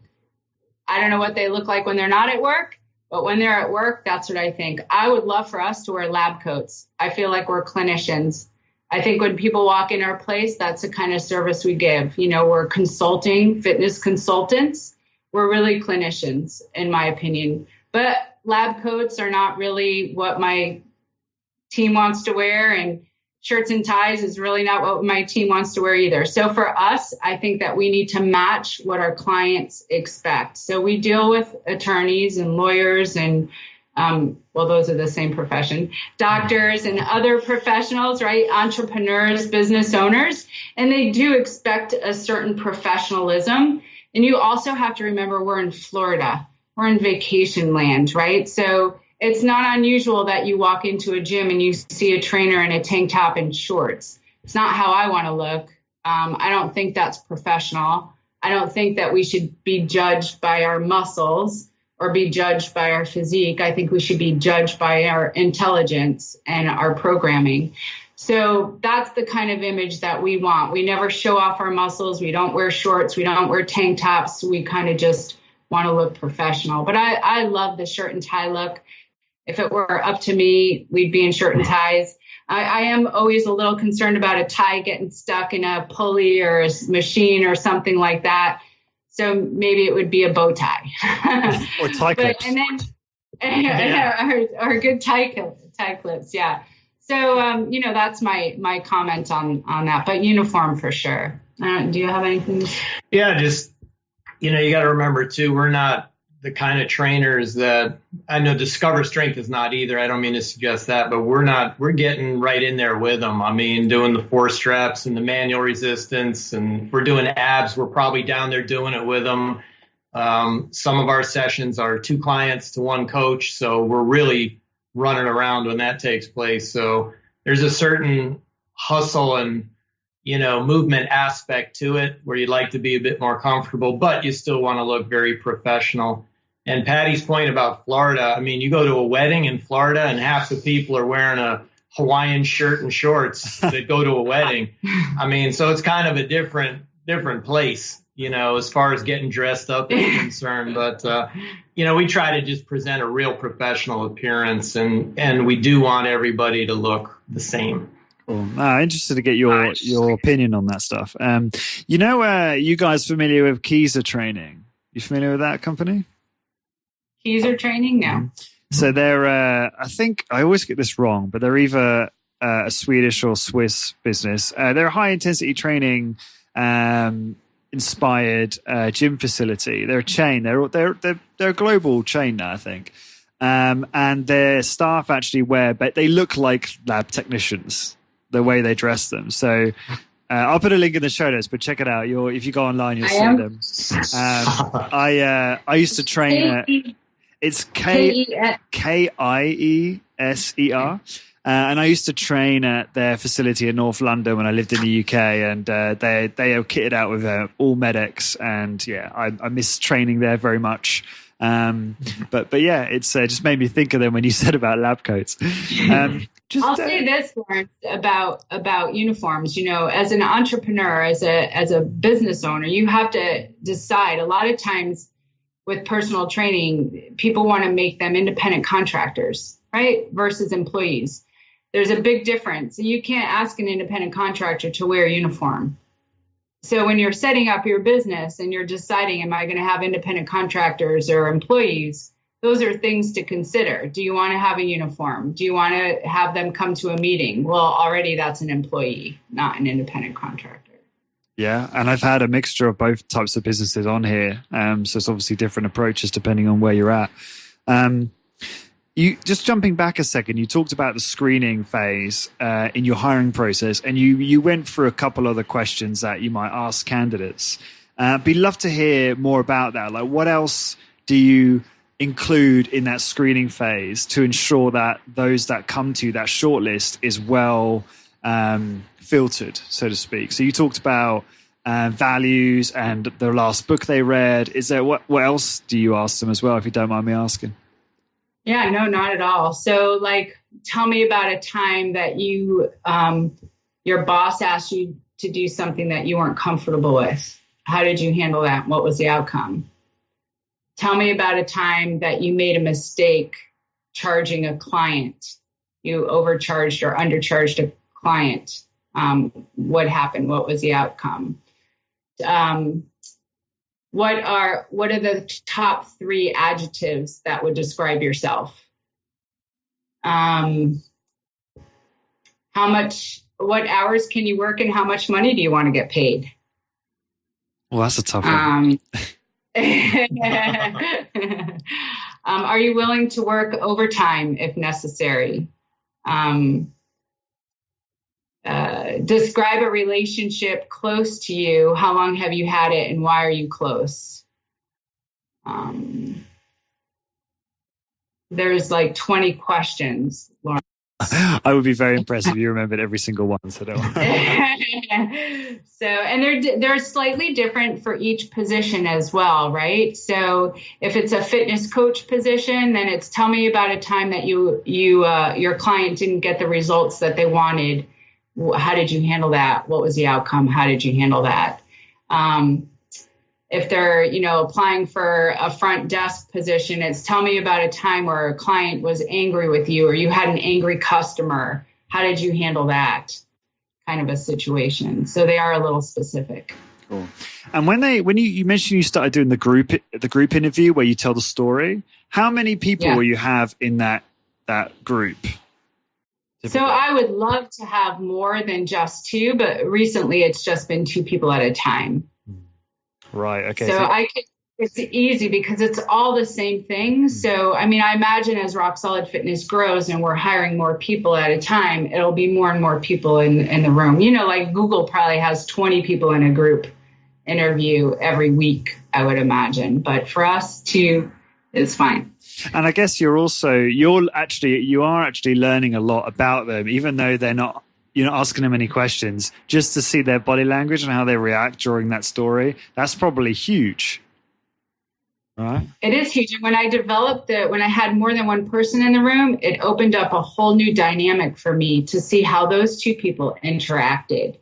I don't know what they look like when they're not at work, but when they're at work, that's what I think. I would love for us to wear lab coats. I feel like we're clinicians. I think when people walk in our place, that's the kind of service we give. We're consulting, fitness consultants. We're really clinicians, in my opinion. But lab coats are not really what my team wants to wear, and shirts and ties is really not what my team wants to wear either. So for us, I think that we need to match what our clients expect. So we deal with attorneys and lawyers and, well, those are the same profession, doctors and other professionals, right? Entrepreneurs, business owners, and they do expect a certain professionalism. And you also have to remember we're in Florida. We're in vacation land, right? So it's not unusual that you walk into a gym and you see a trainer in a tank top and shorts. It's not how I want to look. I don't think that's professional. I don't think that we should be judged by our muscles or be judged by our physique. I think we should be judged by our intelligence and our programming. So that's the kind of image that we want. We never show off our muscles. We don't wear shorts. We don't wear tank tops. We kind of just want to look professional. But I love the shirt and tie look. If it were up to me, we'd be in shirt and ties. I am always a little concerned about a tie getting stuck in a pulley or a machine or something like that. So maybe it would be a bow tie. Or tie clips. Or good tie clips, yeah. So, that's my comment on that. But uniform for sure. Do you have anything? Yeah, just, you got to remember, too, we're not the kind of trainers that I know Discover Strength is not either. I don't mean to suggest that, but we're getting right in there with them. I mean, doing the 4 straps and the manual resistance, and we're doing abs. We're probably down there doing it with them. Some of our sessions are 2 clients to 1 coach. So we're really running around when that takes place. So there's a certain hustle and, movement aspect to it where you'd like to be a bit more comfortable, but you still want to look very professional. And Patty's point about Florida, I mean, you go to a wedding in Florida and half the people are wearing a Hawaiian shirt and shorts that go to a wedding. I mean, so it's kind of a different place, as far as getting dressed up is concerned. But, we try to just present a real professional appearance, and we do want everybody to look the same. Cool. Interested to get your opinion on that stuff. You guys familiar with Keyser Training? You familiar with that company? Keyser Training? No. So they're, I think I always get this wrong, but they're either a Swedish or Swiss business. They're a high intensity training inspired gym facility. They're a chain. They're a global chain now, I think. And their staff actually but they look like lab technicians, the way they dress them. So I'll put a link in the show notes, but check it out. If you go online, you'll see them. I used to train. It's Kieser. And I used to train at their facility in North London when I lived in the UK, and they are kitted out with all medics, and I miss training there very much. But yeah, it's just made me think of them when you said about lab coats. I'll say this, Lawrence, about uniforms. As an entrepreneur, as a business owner, you have to decide. A lot of times with personal training, people want to make them independent contractors, right? Versus employees. There's a big difference. You can't ask an independent contractor to wear a uniform. So when you're setting up your business and you're deciding, am I going to have independent contractors or employees? Those are things to consider. Do you want to have a uniform? Do you want to have them come to a meeting? Well, already that's an employee, not an independent contractor. Yeah, and I've had a mixture of both types of businesses on here. So it's obviously different approaches depending on where you're at. You just jumping back a second, you talked about the screening phase in your hiring process, and you went through a couple other questions that you might ask candidates. Be love to hear more about that. Like, what else do you include in that screening phase to ensure that those that come to that shortlist is well filtered, so to speak? So you talked about values and the last book they read. Is there what else do you ask them as well, if you don't mind me asking? Yeah, no, not at all. So tell me about a time that your boss asked you to do something that you weren't comfortable with. How did you handle that? What was the outcome? Tell me about a time that you made a mistake charging a client. You overcharged or undercharged a client. What happened? What was the outcome? what are the top 3 adjectives that would describe yourself? What hours can you work and how much money do you want to get paid? Well, that's a tough one. Are you willing to work overtime if necessary? Describe a relationship close to you. How long have you had it and why are you close? There's like 20 questions, Lauren. I would be very impressed if you remembered every single one. So don't worry. So, and they're slightly different for each position as well, right? So if it's a fitness coach position, then it's tell me about a time that your client didn't get the results that they wanted. How did you handle that? What was the outcome? How did you handle that? If they're, applying for a front desk position, it's tell me about a time where a client was angry with you or you had an angry customer. How did you handle that kind of a situation? So they are a little specific. Cool. And when you mentioned you started doing the group interview where you tell the story, how many people will you have in that group? So I would love to have more than just 2, but recently it's just been 2 people at a time. Right. Okay. So it's easy because it's all the same thing. So, I imagine as Rock Solid Fitness grows and we're hiring more people at a time, it'll be more and more people in the room. Like Google probably has 20 people in a group interview every week, I would imagine. But for us, 2 is fine. And I guess you are actually learning a lot about them, even though you're not asking them any questions, just to see their body language and how they react during that story. That's probably huge. Right? It is huge. And when I had more than one person in the room, it opened up a whole new dynamic for me to see how those 2 people interacted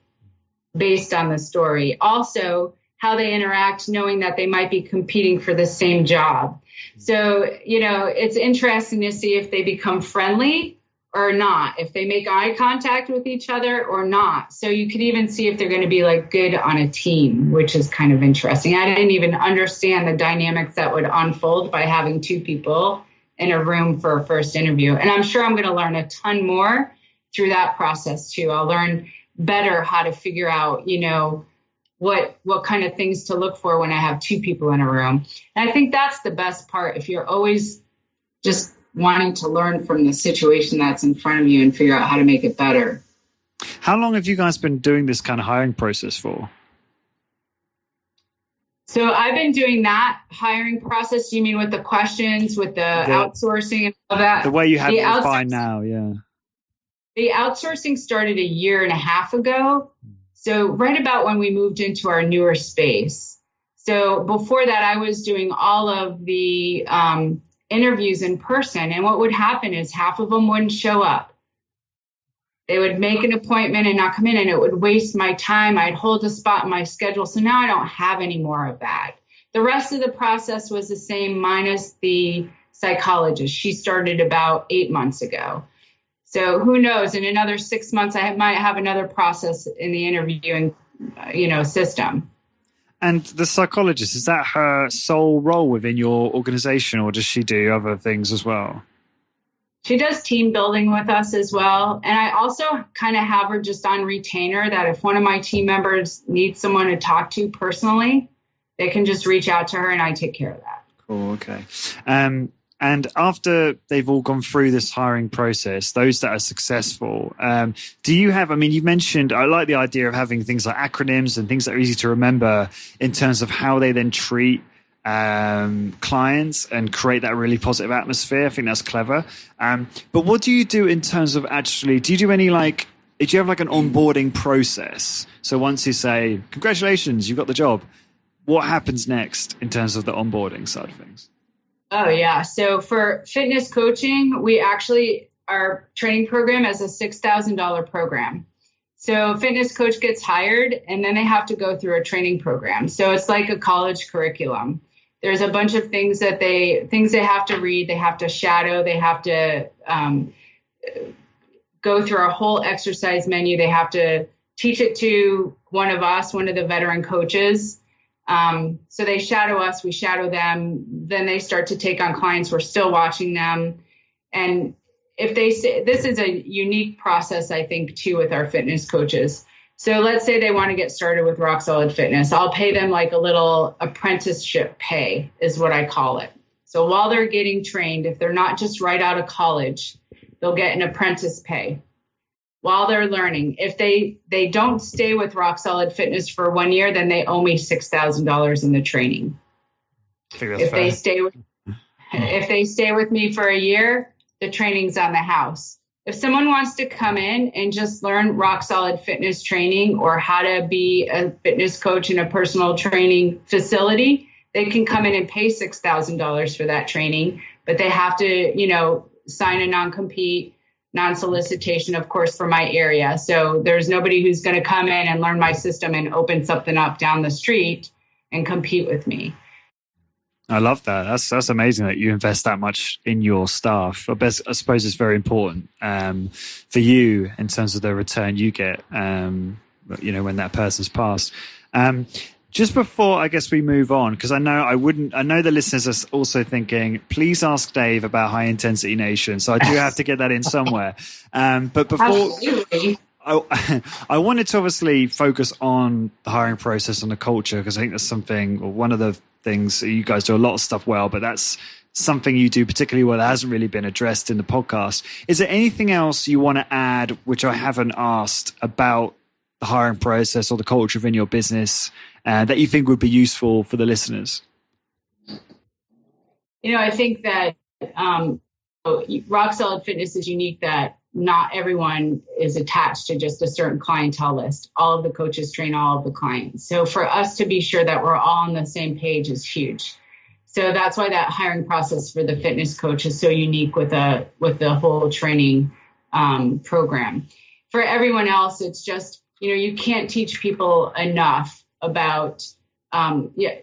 based on the story. Also, how they interact knowing that they might be competing for the same job. So, it's interesting to see if they become friendly or not, if they make eye contact with each other or not. So you could even see if they're going to be like good on a team, which is kind of interesting. I didn't even understand the dynamics that would unfold by having 2 people in a room for a first interview. And I'm sure I'm going to learn a ton more through that process too. I'll learn better how to figure out, what kind of things to look for when I have 2 people in a room. And I think that's the best part. If you're always just wanting to learn from the situation that's in front of you and figure out how to make it better. How long have you guys been doing this kind of hiring process for? So I've been doing that hiring process. You mean with the questions, with the outsourcing and all that? The way you have it defined now, yeah. The outsourcing started 1.5 years ago. So right about when we moved into our newer space. So before that, I was doing all of the interviews in person. And what would happen is half of them wouldn't show up. They would make an appointment and not come in, and it would waste my time. I'd hold a spot in my schedule. So now I don't have any more of that. The rest of the process was the same, minus the psychologist. She started about 8 months ago. So who knows, in another 6 months, I might have another process in the interviewing, system. And the psychologist, is that her sole role within your organization, or does she do other things as well? She does team building with us as well. And I also kind of have her just on retainer that if one of my team members needs someone to talk to personally, they can just reach out to her and I take care of that. Cool, okay. And after they've all gone through this hiring process, those that are successful, do you have, you've mentioned, I like the idea of having things like acronyms and things that are easy to remember in terms of how they then treat clients and create that really positive atmosphere. I think that's clever. But what do you do in terms of actually, do you have like an onboarding process? So once you say, congratulations, you got the job, what happens next in terms of the onboarding side of things? Oh, yeah. So for fitness coaching, our training program is a $6,000 program. So fitness coach gets hired and then they have to go through a training program. So it's like a college curriculum. There's a bunch of things they have to read. They have to shadow. They have to go through our whole exercise menu. They have to teach it to one of the veteran coaches. So they shadow us, we shadow them. Then they start to take on clients. We're still watching them. And if they say, this is a unique process, I think, too, with our fitness coaches. So let's say they want to get started with Rock Solid Fitness. I'll pay them like a little apprenticeship pay is what I call it. So while they're getting trained, if they're not just right out of college, they'll get an apprentice pay while they're learning. If they don't stay with Rock Solid Fitness for 1 year, then they owe me $6,000 in the training. If they stay with me for a year, the training's on the house. If someone wants to come in and just learn Rock Solid Fitness training or how to be a fitness coach in a personal training facility, they can come in and pay $6,000 for that training, but they have to, sign a non-compete, non-solicitation, of course, for my area. So there's nobody who's going to come in and learn my system and open something up down the street and compete with me. I love that. That's amazing that you invest that much in your staff. I suppose it's very important for you in terms of the return you get, when that person's passed. Just before I guess we move on, because I know the listeners are also thinking, please ask Dave about High Intensity Nation. So I do have to get that in somewhere. But before I wanted to obviously focus on the hiring process and the culture, because I think that's something, or one of the things, you guys do a lot of stuff well, but that's something you do particularly well that hasn't really been addressed in the podcast. Is there anything else you want to add, which I haven't asked, about the hiring process or the culture within your business that you think would be useful for the listeners? I think that Rock Solid Fitness is unique that not everyone is attached to just a certain clientele list. All of the coaches train all of the clients. So for us to be sure that we're all on the same page is huge. So that's why that hiring process for the fitness coach is so unique with the whole training program. For everyone else, it's just, you can't teach people enough about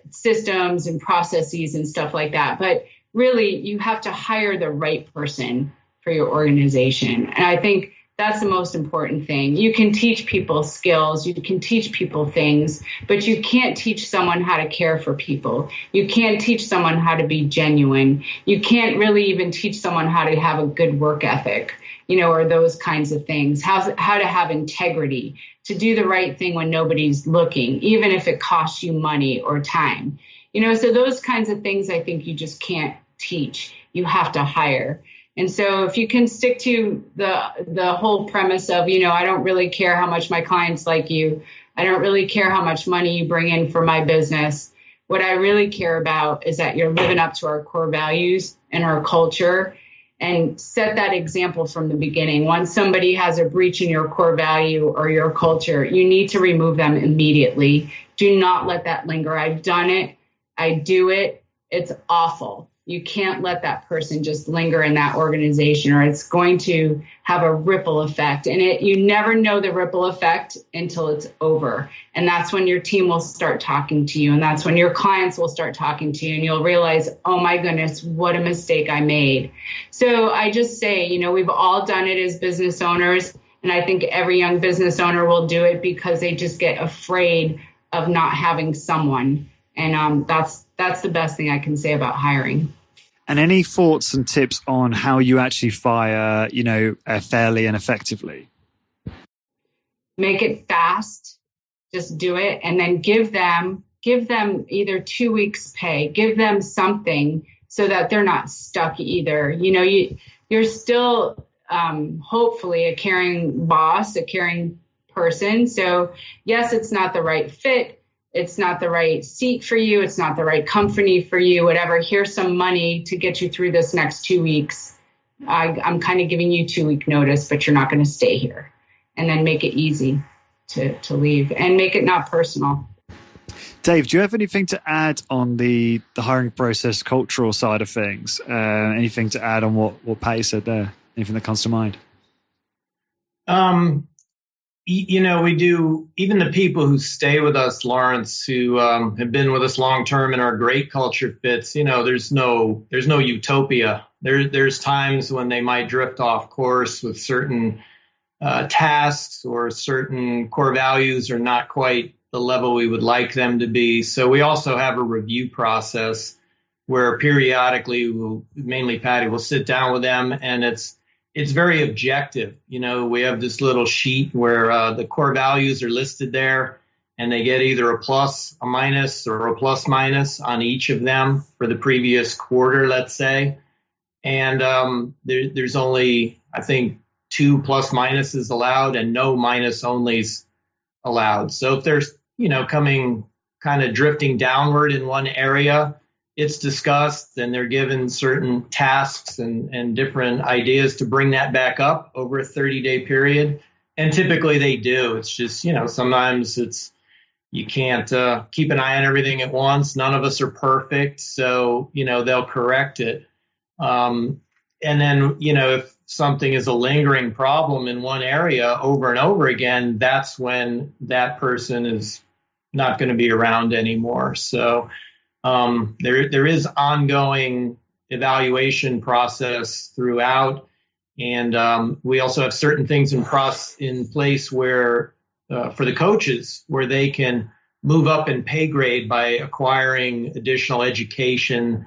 systems and processes and stuff like that. But really, you have to hire the right person for your organization. And I think that's the most important thing. You can teach people skills, you can teach people things, but you can't teach someone how to care for people. You can't teach someone how to be genuine. You can't really even teach someone how to have a good work ethic, or those kinds of things. How to have integrity, to do the right thing when nobody's looking, even if it costs you money or time. So those kinds of things I think you just can't teach. You have to hire. And so if you can stick to the whole premise of, I don't really care how much my clients like you. I don't really care how much money you bring in for my business. What I really care about is that you're living up to our core values and our culture, and set that example from the beginning. Once somebody has a breach in your core value or your culture, you need to remove them immediately. Do not let that linger. I've done it. I do it. It's awful. You can't let that person just linger in that organization, or it's going to have a ripple effect. And you never know the ripple effect until it's over. And that's when your team will start talking to you. And that's when your clients will start talking to you. And you'll realize, oh my goodness, what a mistake I made. So I just say, we've all done it as business owners. And I think every young business owner will do it because they just get afraid of not having someone. And that's the best thing I can say about hiring. And any thoughts and tips on how you actually fire, fairly and effectively? Make it fast. Just do it. And then give them either 2 weeks pay, give them something so that they're not stuck either. You're still hopefully a caring boss, a caring person. So yes, it's not the right fit. It's not the right seat for you. It's not the right company for you, whatever. Here's some money to get you through this next 2 weeks. I'm kind of giving you 2 week notice, but you're not going to stay here. And then make it easy to leave and make it not personal. Dave, do you have anything to add on the hiring process, cultural side of things? Anything to add on what Patty said there? Anything that comes to mind? We do, even the people who stay with us, Lawrence, who have been with us long term and are great culture fits, there's no utopia. There's times when they might drift off course with certain tasks, or certain core values are not quite the level we would like them to be. So we also have a review process where periodically, mainly Patty, will sit down with them, and it's very objective. We have this little sheet where the core values are listed there, and they get either a plus, a minus, or a plus minus on each of them for the previous quarter, let's say. And there's only, I think, 2 plus minuses allowed and no minus onlys allowed. So if there's, coming kind of drifting downward in one area, it's discussed and they're given certain tasks and different ideas to bring that back up over a 30-day period. And typically they do. It's just, sometimes you can't keep an eye on everything at once. None of us are perfect. So, they'll correct it. And then, if something is a lingering problem in one area over and over again, that's when that person is not going to be around anymore. So there is ongoing evaluation process throughout. And we also have certain things in place where for the coaches where they can move up in pay grade by acquiring additional education,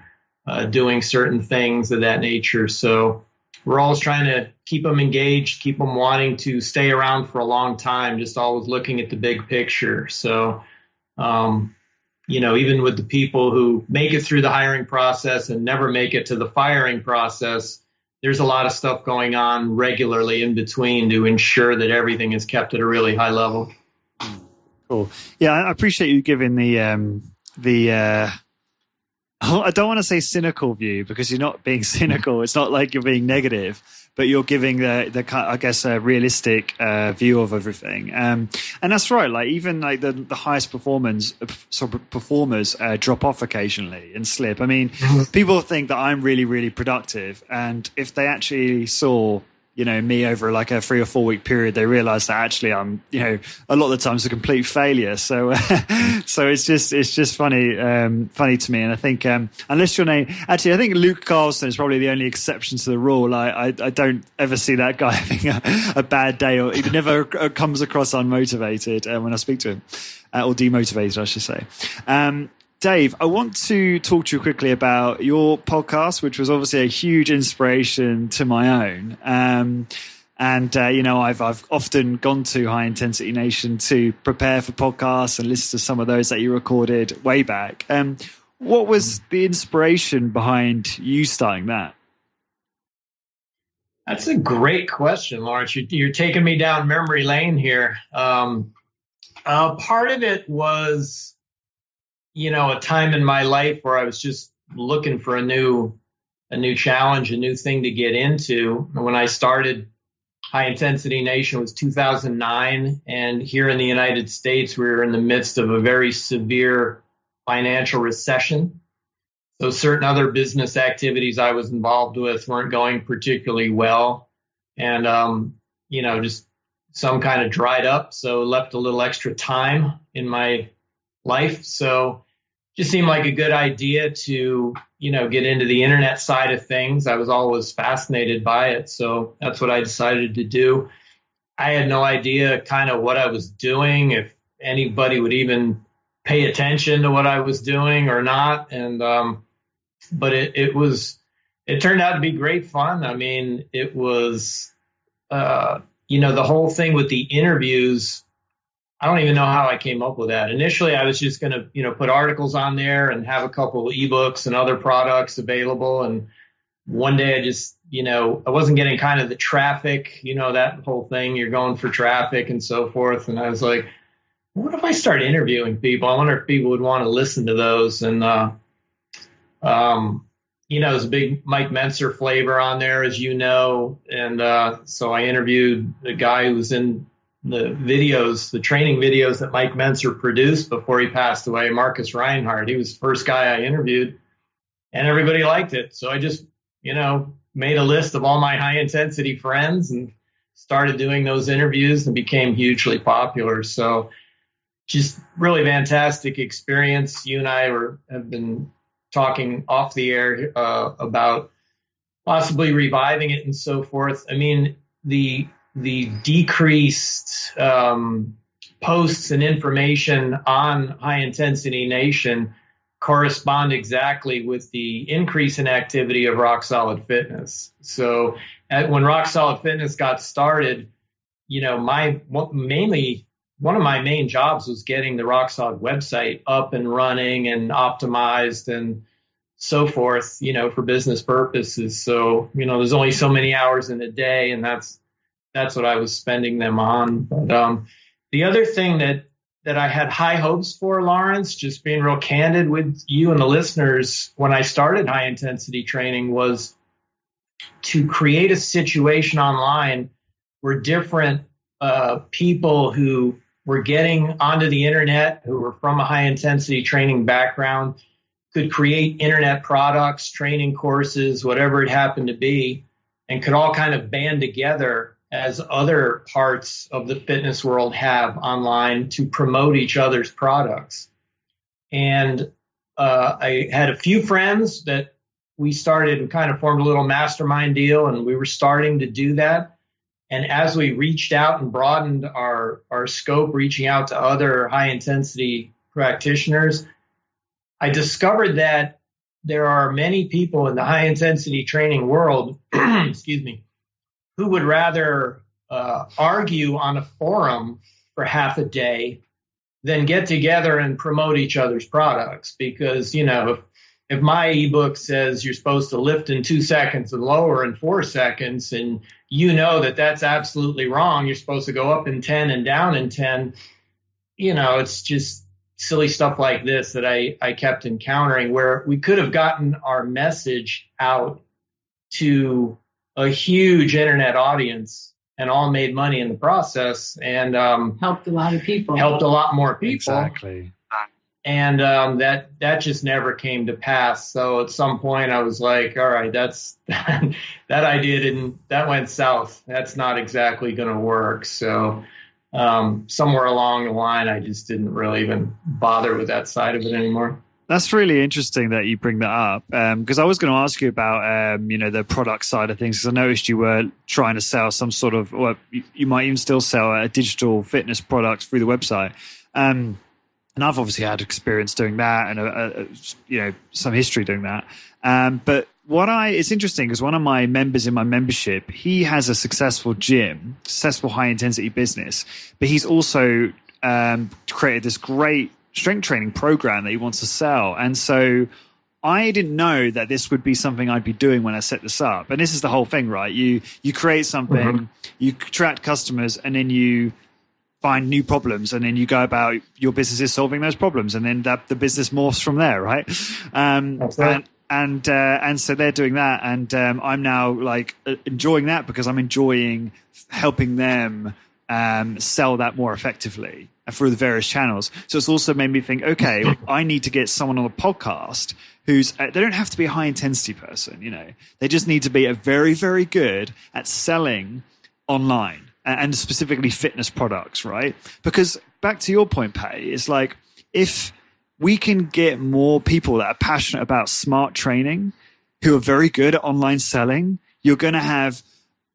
doing certain things of that nature. So we're always trying to keep them engaged, keep them wanting to stay around for a long time, just always looking at the big picture. So, even with the people who make it through the hiring process and never make it to the firing process, there's a lot of stuff going on regularly in between to ensure that everything is kept at a really high level. Cool. Yeah, I appreciate you giving I don't want to say cynical view, because you're not being cynical. It's not like you're being negative, but you're giving the I guess a realistic view of everything. And that's right. Like even like the highest performers drop off occasionally and slip. I mean, people think that I'm really, really productive, and if they actually saw me over like a 3 or 4 week period, they realize that actually I'm, a lot of the times a complete failure. So, so it's just funny to me. And I think, unless your name, actually, I think Luke Carlson is probably the only exception to the rule. I don't ever see that guy having a bad day, or he never comes across unmotivated when I speak to him, or demotivated, I should say. Dave, I want to talk to you quickly about your podcast, which was obviously a huge inspiration to my own. I've often gone to High Intensity Nation to prepare for podcasts and listen to some of those that you recorded way back. What was the inspiration behind you starting that? That's a great question, Lawrence. You're taking me down memory lane here. Part of it was, a time in my life where I was just looking for a new challenge, a new thing to get into. When I started High Intensity Nation was 2009. And here in the United States, we were in the midst of a very severe financial recession. So certain other business activities I was involved with weren't going particularly well. And, just some kind of dried up. So left a little extra time in my life. So just seemed like a good idea to, get into the internet side of things. I was always fascinated by it. So that's what I decided to do. I had no idea kind of what I was doing, if anybody would even pay attention to what I was doing or not. And, but it turned out to be great fun. I mean, it was, the whole thing with the interviews, I don't even know how I came up with that. Initially, I was just going to, put articles on there and have a couple of ebooks and other products available. And one day I just, I wasn't getting kind of the traffic, that whole thing, you're going for traffic and so forth. And I was like, what if I start interviewing people? I wonder if people would want to listen to those. And, there's a big Mike Mentzer flavor on there, as you know. And so I interviewed a guy who was in the training videos that Mike Mentzer produced before he passed away, Marcus Reinhardt. He was the first guy I interviewed, and everybody liked it. So I just, made a list of all my high intensity friends and started doing those interviews and became hugely popular. So just really fantastic experience. You and I have been talking off the air about possibly reviving it and so forth. I mean, the decreased posts and information on High Intensity Nation correspond exactly with the increase in activity of Rock Solid Fitness. So when Rock Solid Fitness got started, you know, one of my main jobs was getting the Rock Solid website up and running and optimized and so forth, you know, for business purposes. So, you know, there's only so many hours in a day, and that's what I was spending them on. But the other thing that I had high hopes for, Lawrence, just being real candid with you and the listeners, when I started high intensity training, was to create a situation online where different people who were getting onto the internet, who were from a high intensity training background, could create internet products, training courses, whatever it happened to be, and could all kind of band together as other parts of the fitness world have online to promote each other's products. And I had a few friends that we kind of formed a little mastermind deal, and we were starting to do that. And as we reached out and broadened our scope, reaching out to other high intensity practitioners, I discovered that there are many people in the high intensity training world, excuse me, who would rather argue on a forum for half a day than get together and promote each other's products. Because, you know, if my ebook says you're supposed to lift in 2 seconds and lower in 4 seconds, and you know that that's absolutely wrong, you're supposed to go up in 10 and down in 10, you know, it's just silly stuff like this that I kept encountering, where we could have gotten our message out to a huge internet audience and all made money in the process, and helped a lot of people. Helped a lot more people. Exactly. And that just never came to pass. So at some point I was like, all right, that idea that went south. That's not exactly going to work. So somewhere along the line, I just didn't really even bother with that side of it anymore. That's really interesting that you bring that up, because I was going to ask you about, the product side of things, because I noticed you were trying to sell some sort of, well, you might even still sell a digital fitness product through the website. And I've obviously had experience doing that and, some history doing that. But it's interesting because one of my members in my membership, he has a successful gym, successful high intensity business, but he's also created this great strength training program that he wants to sell. And so I didn't know that this would be something I'd be doing when I set this up. And this is the whole thing, right? You create something, you attract customers, and then you find new problems, and then you go about your business is solving those problems, and then the business morphs from there, right? That's right. And so they're doing that, and I'm now like enjoying that because I'm enjoying helping them sell that more effectively through the various channels. So it's also made me think, okay, I need to get someone on a podcast who's they don't have to be a high intensity person, they just need to be a very, very good at selling online and specifically fitness products, right? Because back to your point, Patty, it's like if we can get more people that are passionate about smart training, who are very good at online selling, you're going to have,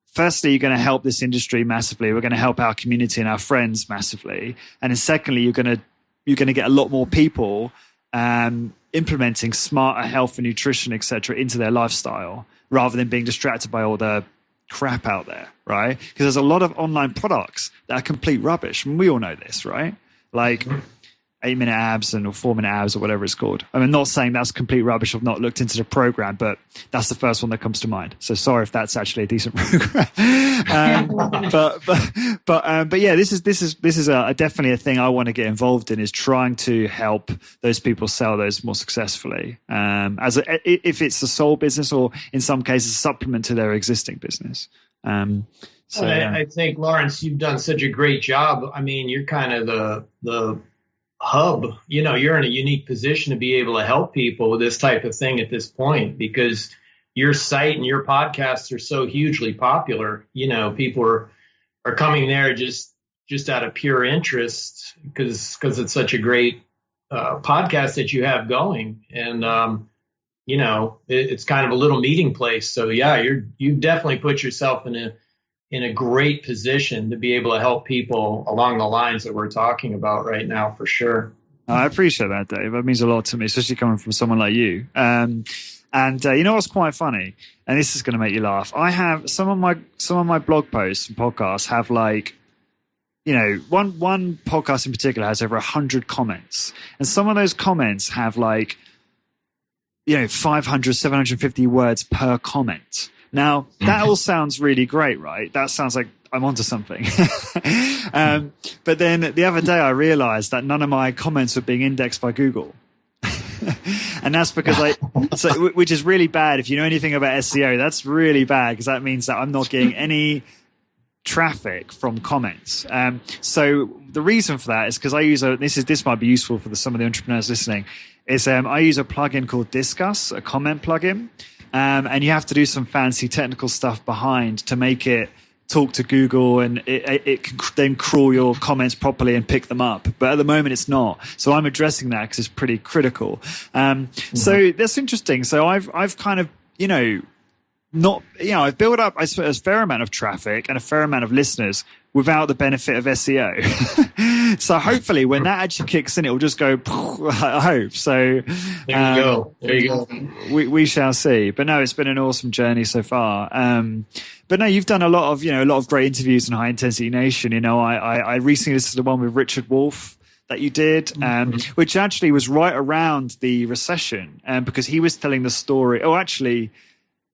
firstly, you're going to help this industry massively. We're going to help our community and our friends massively. And then secondly, you're going to get a lot more people implementing smarter health and nutrition, et cetera, into their lifestyle rather than being distracted by all the crap out there, right? Because there's a lot of online products that are complete rubbish. And we all know this, right? Like 8-minute abs or 4-minute abs or whatever it's called. I'm not saying that's complete rubbish. I've not looked into the program, but that's the first one that comes to mind. So sorry if that's actually a decent program. But yeah, this is definitely a thing I want to get involved in, is trying to help those people sell those more successfully. If it's a sole business, or in some cases a supplement to their existing business. I think, Lawrence, you've done such a great job. I mean, you're kind of the hub, you're in a unique position to be able to help people with this type of thing at this point, because your site and your podcasts are so hugely popular. People are coming there just out of pure interest because it's such a great podcast that you have going. And, it's kind of a little meeting place. So yeah, you've definitely put yourself in in a great position to be able to help people along the lines that we're talking about right now, for sure. I appreciate that, Dave. That means a lot to me, especially coming from someone like you. And you know what's quite funny, and this is going to make you laugh. I have some of my blog posts and podcasts have like, you know, one podcast in particular has over 100 comments, and some of those comments have like, you know, 500, 750 words per comment. Now that all sounds really great, right? That sounds like I'm onto something. But then the other day I realized that none of my comments were being indexed by Google. And that's because which is really bad. If you know anything about SEO, that's really bad, because that means that I'm not getting any traffic from comments. So the reason for that is because I use this might be useful for some of the entrepreneurs listening, is I use a plugin called Discuss, a comment plugin. And you have to do some fancy technical stuff behind to make it talk to Google, and it can then crawl your comments properly and pick them up. But at the moment, it's not. So I'm addressing that because it's pretty critical. So that's interesting. So I've kind of, you know, I've built up, I suppose, a fair amount of traffic and a fair amount of listeners without the benefit of SEO. So hopefully when that actually kicks in, it will just go, I hope. So There you go. We shall see. But no, it's been an awesome journey so far. But no, you've done a lot of great interviews in High Intensity Nation. You know, I recently listened to the one with Richard Wolff that you did, which actually was right around the recession, because he was telling the story. Oh, actually,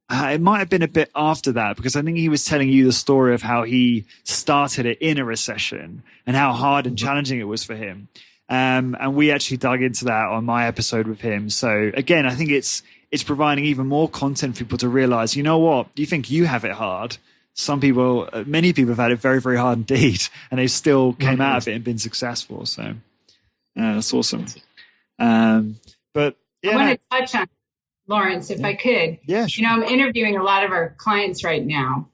it might have been a bit after that, because I think he was telling you the story of how he started it in a recession and how hard and challenging it was for him. And we actually dug into that on my episode with him. So again, I think it's providing even more content for people to realize, you know what, you think you have it hard. Many people have had it very, very hard indeed, and they still came out of it and been successful. So that's awesome. But yeah, I want to touch on Lawrence, if I could. Yeah, sure. You know, I'm interviewing a lot of our clients right now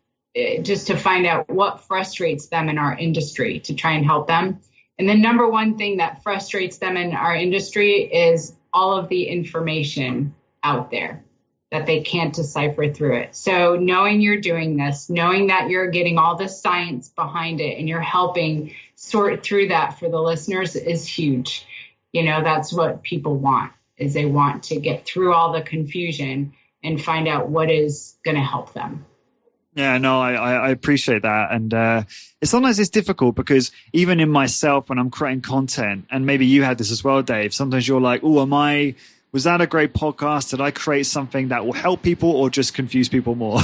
just to find out what frustrates them in our industry to try and help them. And the number one thing that frustrates them in our industry is all of the information out there that they can't decipher through it. So knowing you're doing this, knowing that you're getting all the science behind it and you're helping sort through that for the listeners is huge. You know, that's what people want, is they want to get through all the confusion and find out what is going to help them. Yeah, no, I appreciate that. And sometimes it's difficult, because even in myself, when I'm creating content, and maybe you had this as well, Dave, sometimes you're like, oh, was that a great podcast? Did I create something that will help people or just confuse people more?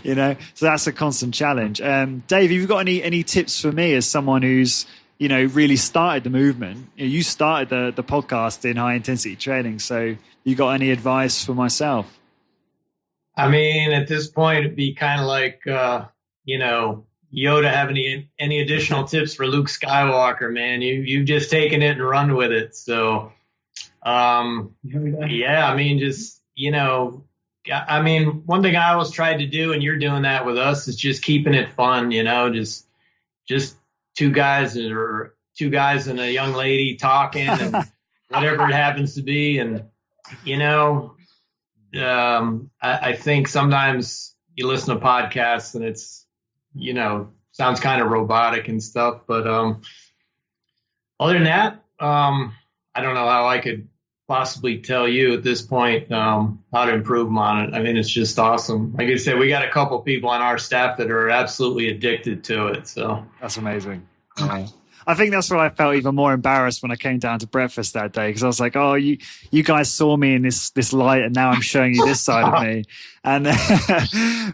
You know, so that's a constant challenge. Dave, have you got any tips for me as someone who's, you know, really started the movement? You started the podcast in high intensity training. So you got any advice for myself? I mean, at this point, it'd be kind of like, you know, Yoda have any additional tips for Luke Skywalker, man. You've just taken it and run with it. So, yeah, I mean, just, you know, I mean, one thing I always tried to do, and you're doing that with us, is just keeping it fun, you know, just two guys and a young lady talking and whatever it happens to be. And, you know, I think sometimes you listen to podcasts and it's, you know, sounds kind of robotic and stuff, but other than that, I don't know how I could possibly tell you at this point how to improve on it. I mean, it's just awesome. Like I said, we got a couple people on our staff that are absolutely addicted to it. So that's amazing. I think that's what I felt even more embarrassed when I came down to breakfast that day, because I was like, oh, you guys saw me in this light, and now I'm showing you this side of me. And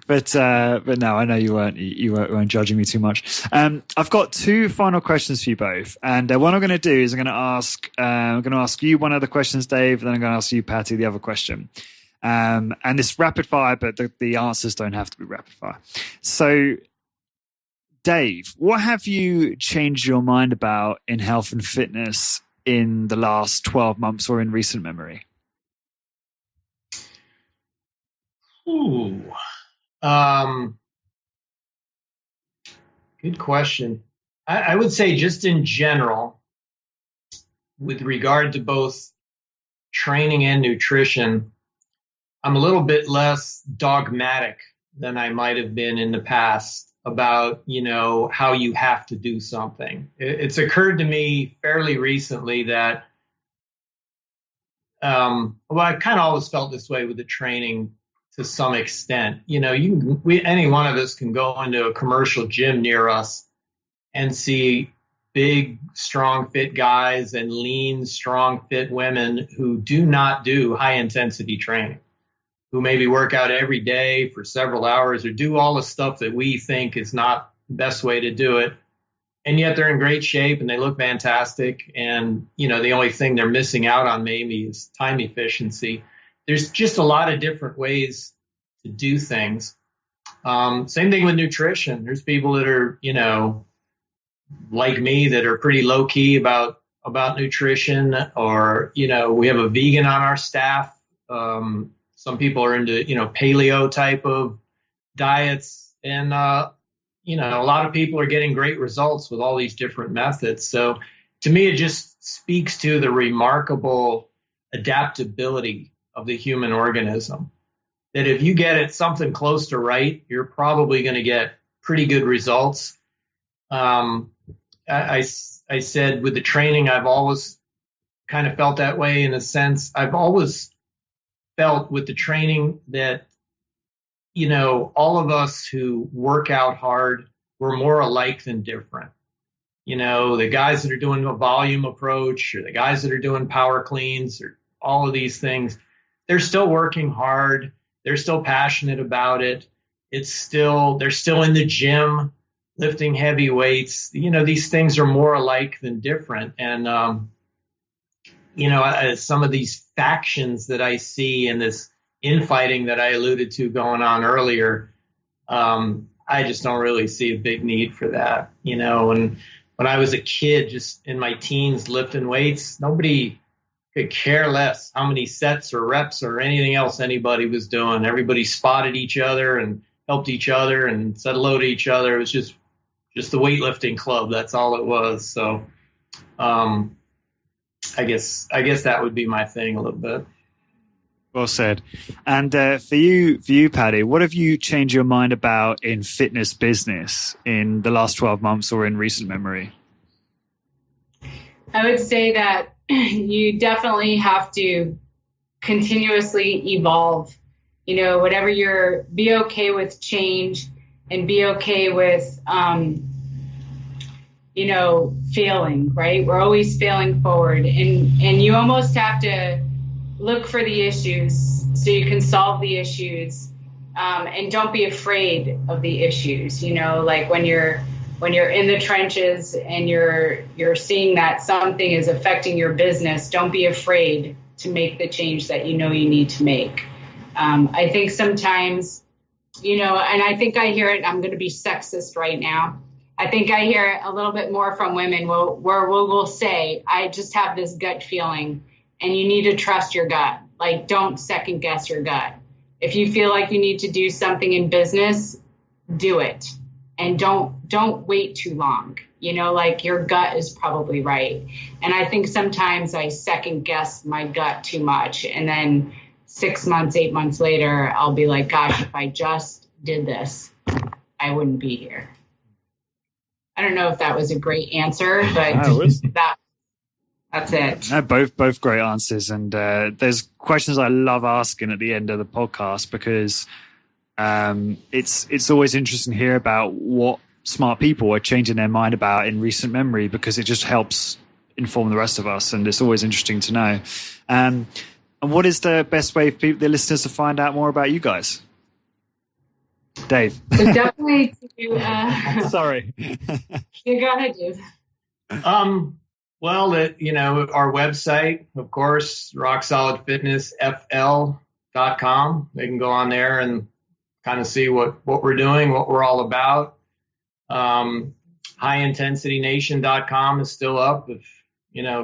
but no, I know you weren't judging me too much. I've got two final questions for you both, and what I'm going to do is I'm going to ask you one of the questions, Dave, and then I'm going to ask you, Patty, the other question. And this rapid fire, but the answers don't have to be rapid fire. So, Dave, what have you changed your mind about in health and fitness in the last 12 months or in recent memory? Ooh, good question. I would say just in general, with regard to both training and nutrition, I'm a little bit less dogmatic than I might have been in the past about, how you have to do something. It's occurred to me fairly recently that, I kind of always felt this way with the training to some extent. Any one of us can go into a commercial gym near us and see big, strong, fit guys and lean, strong, fit women who do not do high intensity training, who maybe work out every day for several hours or do all the stuff that we think is not the best way to do it. And yet they're in great shape and they look fantastic. And, the only thing they're missing out on maybe is time efficiency. There's just a lot of different ways to do things. Same thing with nutrition. There's people that are, like me, that are pretty low key about nutrition, or, we have a vegan on our staff. Some people are into, paleo type of diets, and, a lot of people are getting great results with all these different methods. So to me, it just speaks to the remarkable adaptability of the human organism, that if you get it something close to right, you're probably going to get pretty good results. I said with the training, I've always kind of felt that way in a sense. I've always felt with the training that, all of us who work out hard, we're more alike than different. The guys that are doing a volume approach, or the guys that are doing power cleans, or all of these things, they're still working hard. They're still passionate about it. They're still in the gym lifting heavy weights. These things are more alike than different. And, some of these factions that I see in this infighting that I alluded to going on earlier, I just don't really see a big need for that. And when I was a kid, just in my teens, lifting weights, nobody could care less how many sets or reps or anything else anybody was doing. Everybody spotted each other and helped each other and said hello to each other. It was just the weightlifting club. That's all it was. So, I guess that would be my thing a little bit. Well said. And for you, Paddy, what have you changed your mind about in fitness business in the last 12 months or in recent memory? I would say that you definitely have to continuously evolve. Whatever be okay with change and be okay with, failing, right? We're always failing forward, and you almost have to look for the issues so you can solve the issues, and don't be afraid of the issues. Like when you're in the trenches and you're seeing that something is affecting your business, don't be afraid to make the change that you need to make. I think sometimes, and I think I hear it, I'm going to be sexist right now. I think I hear it a little bit more from women where we'll say, I just have this gut feeling, and you need to trust your gut. Like, don't second guess your gut. If you feel like you need to do something in business, do it. And don't wait too long. Like your gut is probably right. And I think sometimes I second guess my gut too much. And then 6 months, 8 months later, I'll be like, gosh, if I just did this, I wouldn't be here. I don't know if that was a great answer, but that's it. No, both great answers. And there's questions I love asking at the end of the podcast, because it's always interesting to hear about what smart people are changing their mind about in recent memory, because it just helps inform the rest of us. And it's always interesting to know. And what is the best way for the listeners to find out more about you guys? Dave. So definitely Sorry. You go ahead, Dave. Well, our website, of course, rocksolidfitnessfl.com. They can go on there and kind of see what we're doing, what we're all about. HighIntensityNation.com is still up. If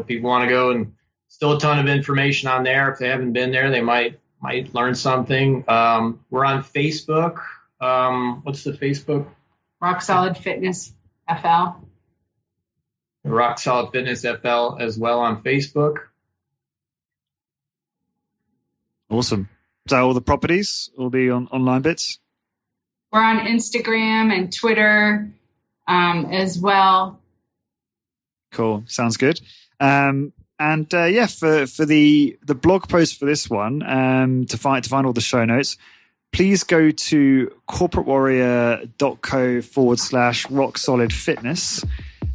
people want to go, and still a ton of information on there. If they haven't been there, they might learn something. We're on Facebook. What's the Facebook? Rock Solid Fitness FL. Rock Solid Fitness FL as well on Facebook. Awesome. So all the properties, all the online bits? We're on Instagram and Twitter as well. Cool. Sounds good. For the blog post for this one, to find all the show notes, please go to corporatewarrior.co/rocksolidfitness.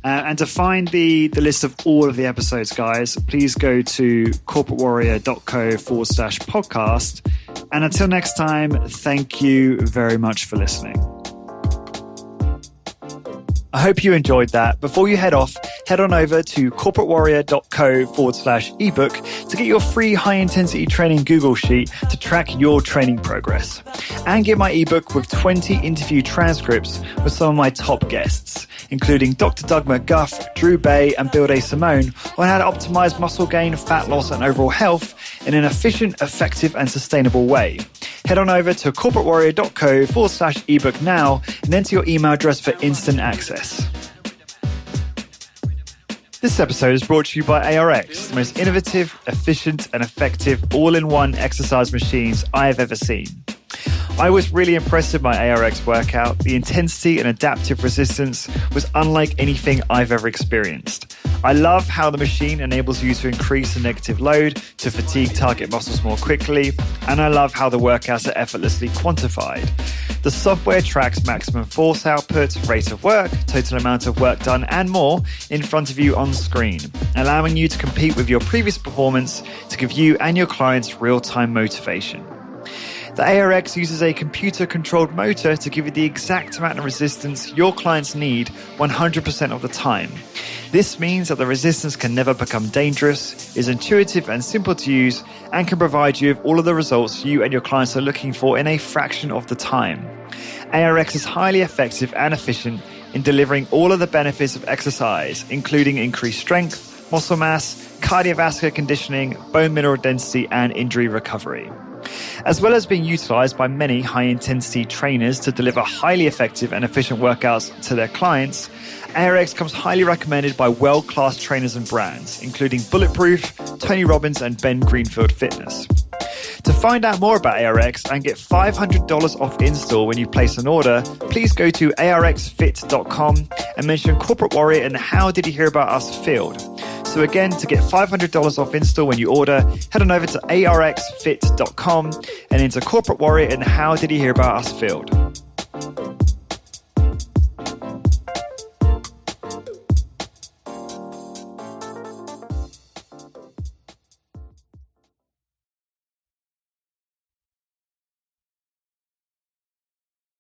And to find the list of all of the episodes, guys, please go to corporatewarrior.co/podcast. And until next time, thank you very much for listening. I hope you enjoyed that. Before you head off, head on over to corporatewarrior.co/ebook to get your free high-intensity training Google Sheet to track your training progress. And get my ebook with 20 interview transcripts with some of my top guests, including Dr. Doug McGuff, Drew Bay, and Bill Day Simone, on how to optimize muscle gain, fat loss, and overall health in an efficient, effective, and sustainable way. Head on over to corporatewarrior.co/ebook now and enter your email address for instant access. This episode is brought to you by ARX, the most innovative, efficient, and effective all-in-one exercise machines I have ever seen. I was really impressed with my ARX workout. The intensity and adaptive resistance was unlike anything I've ever experienced. I love how the machine enables you to increase the negative load to fatigue target muscles more quickly, and I love how the workouts are effortlessly quantified. The software tracks maximum force output, rate of work, total amount of work done, and more in front of you on screen, allowing you to compete with your previous performance to give you and your clients real-time motivation. The ARX uses a computer-controlled motor to give you the exact amount of resistance your clients need 100% of the time. This means that the resistance can never become dangerous, is intuitive and simple to use, and can provide you with all of the results you and your clients are looking for in a fraction of the time. ARX is highly effective and efficient in delivering all of the benefits of exercise, including increased strength, muscle mass, cardiovascular conditioning, bone mineral density, and injury recovery. As well as being utilized by many high-intensity trainers to deliver highly effective and efficient workouts to their clients, ARX comes highly recommended by world-class trainers and brands, including Bulletproof, Tony Robbins, and Ben Greenfield Fitness. To find out more about ARX and get $500 off install when you place an order, please go to arxfit.com and mention Corporate Warrior in the How Did You Hear About Us field. So again, to get $500 off install when you order, head on over to arxfit.com and enter Corporate Warrior in the How Did You Hear About Us field.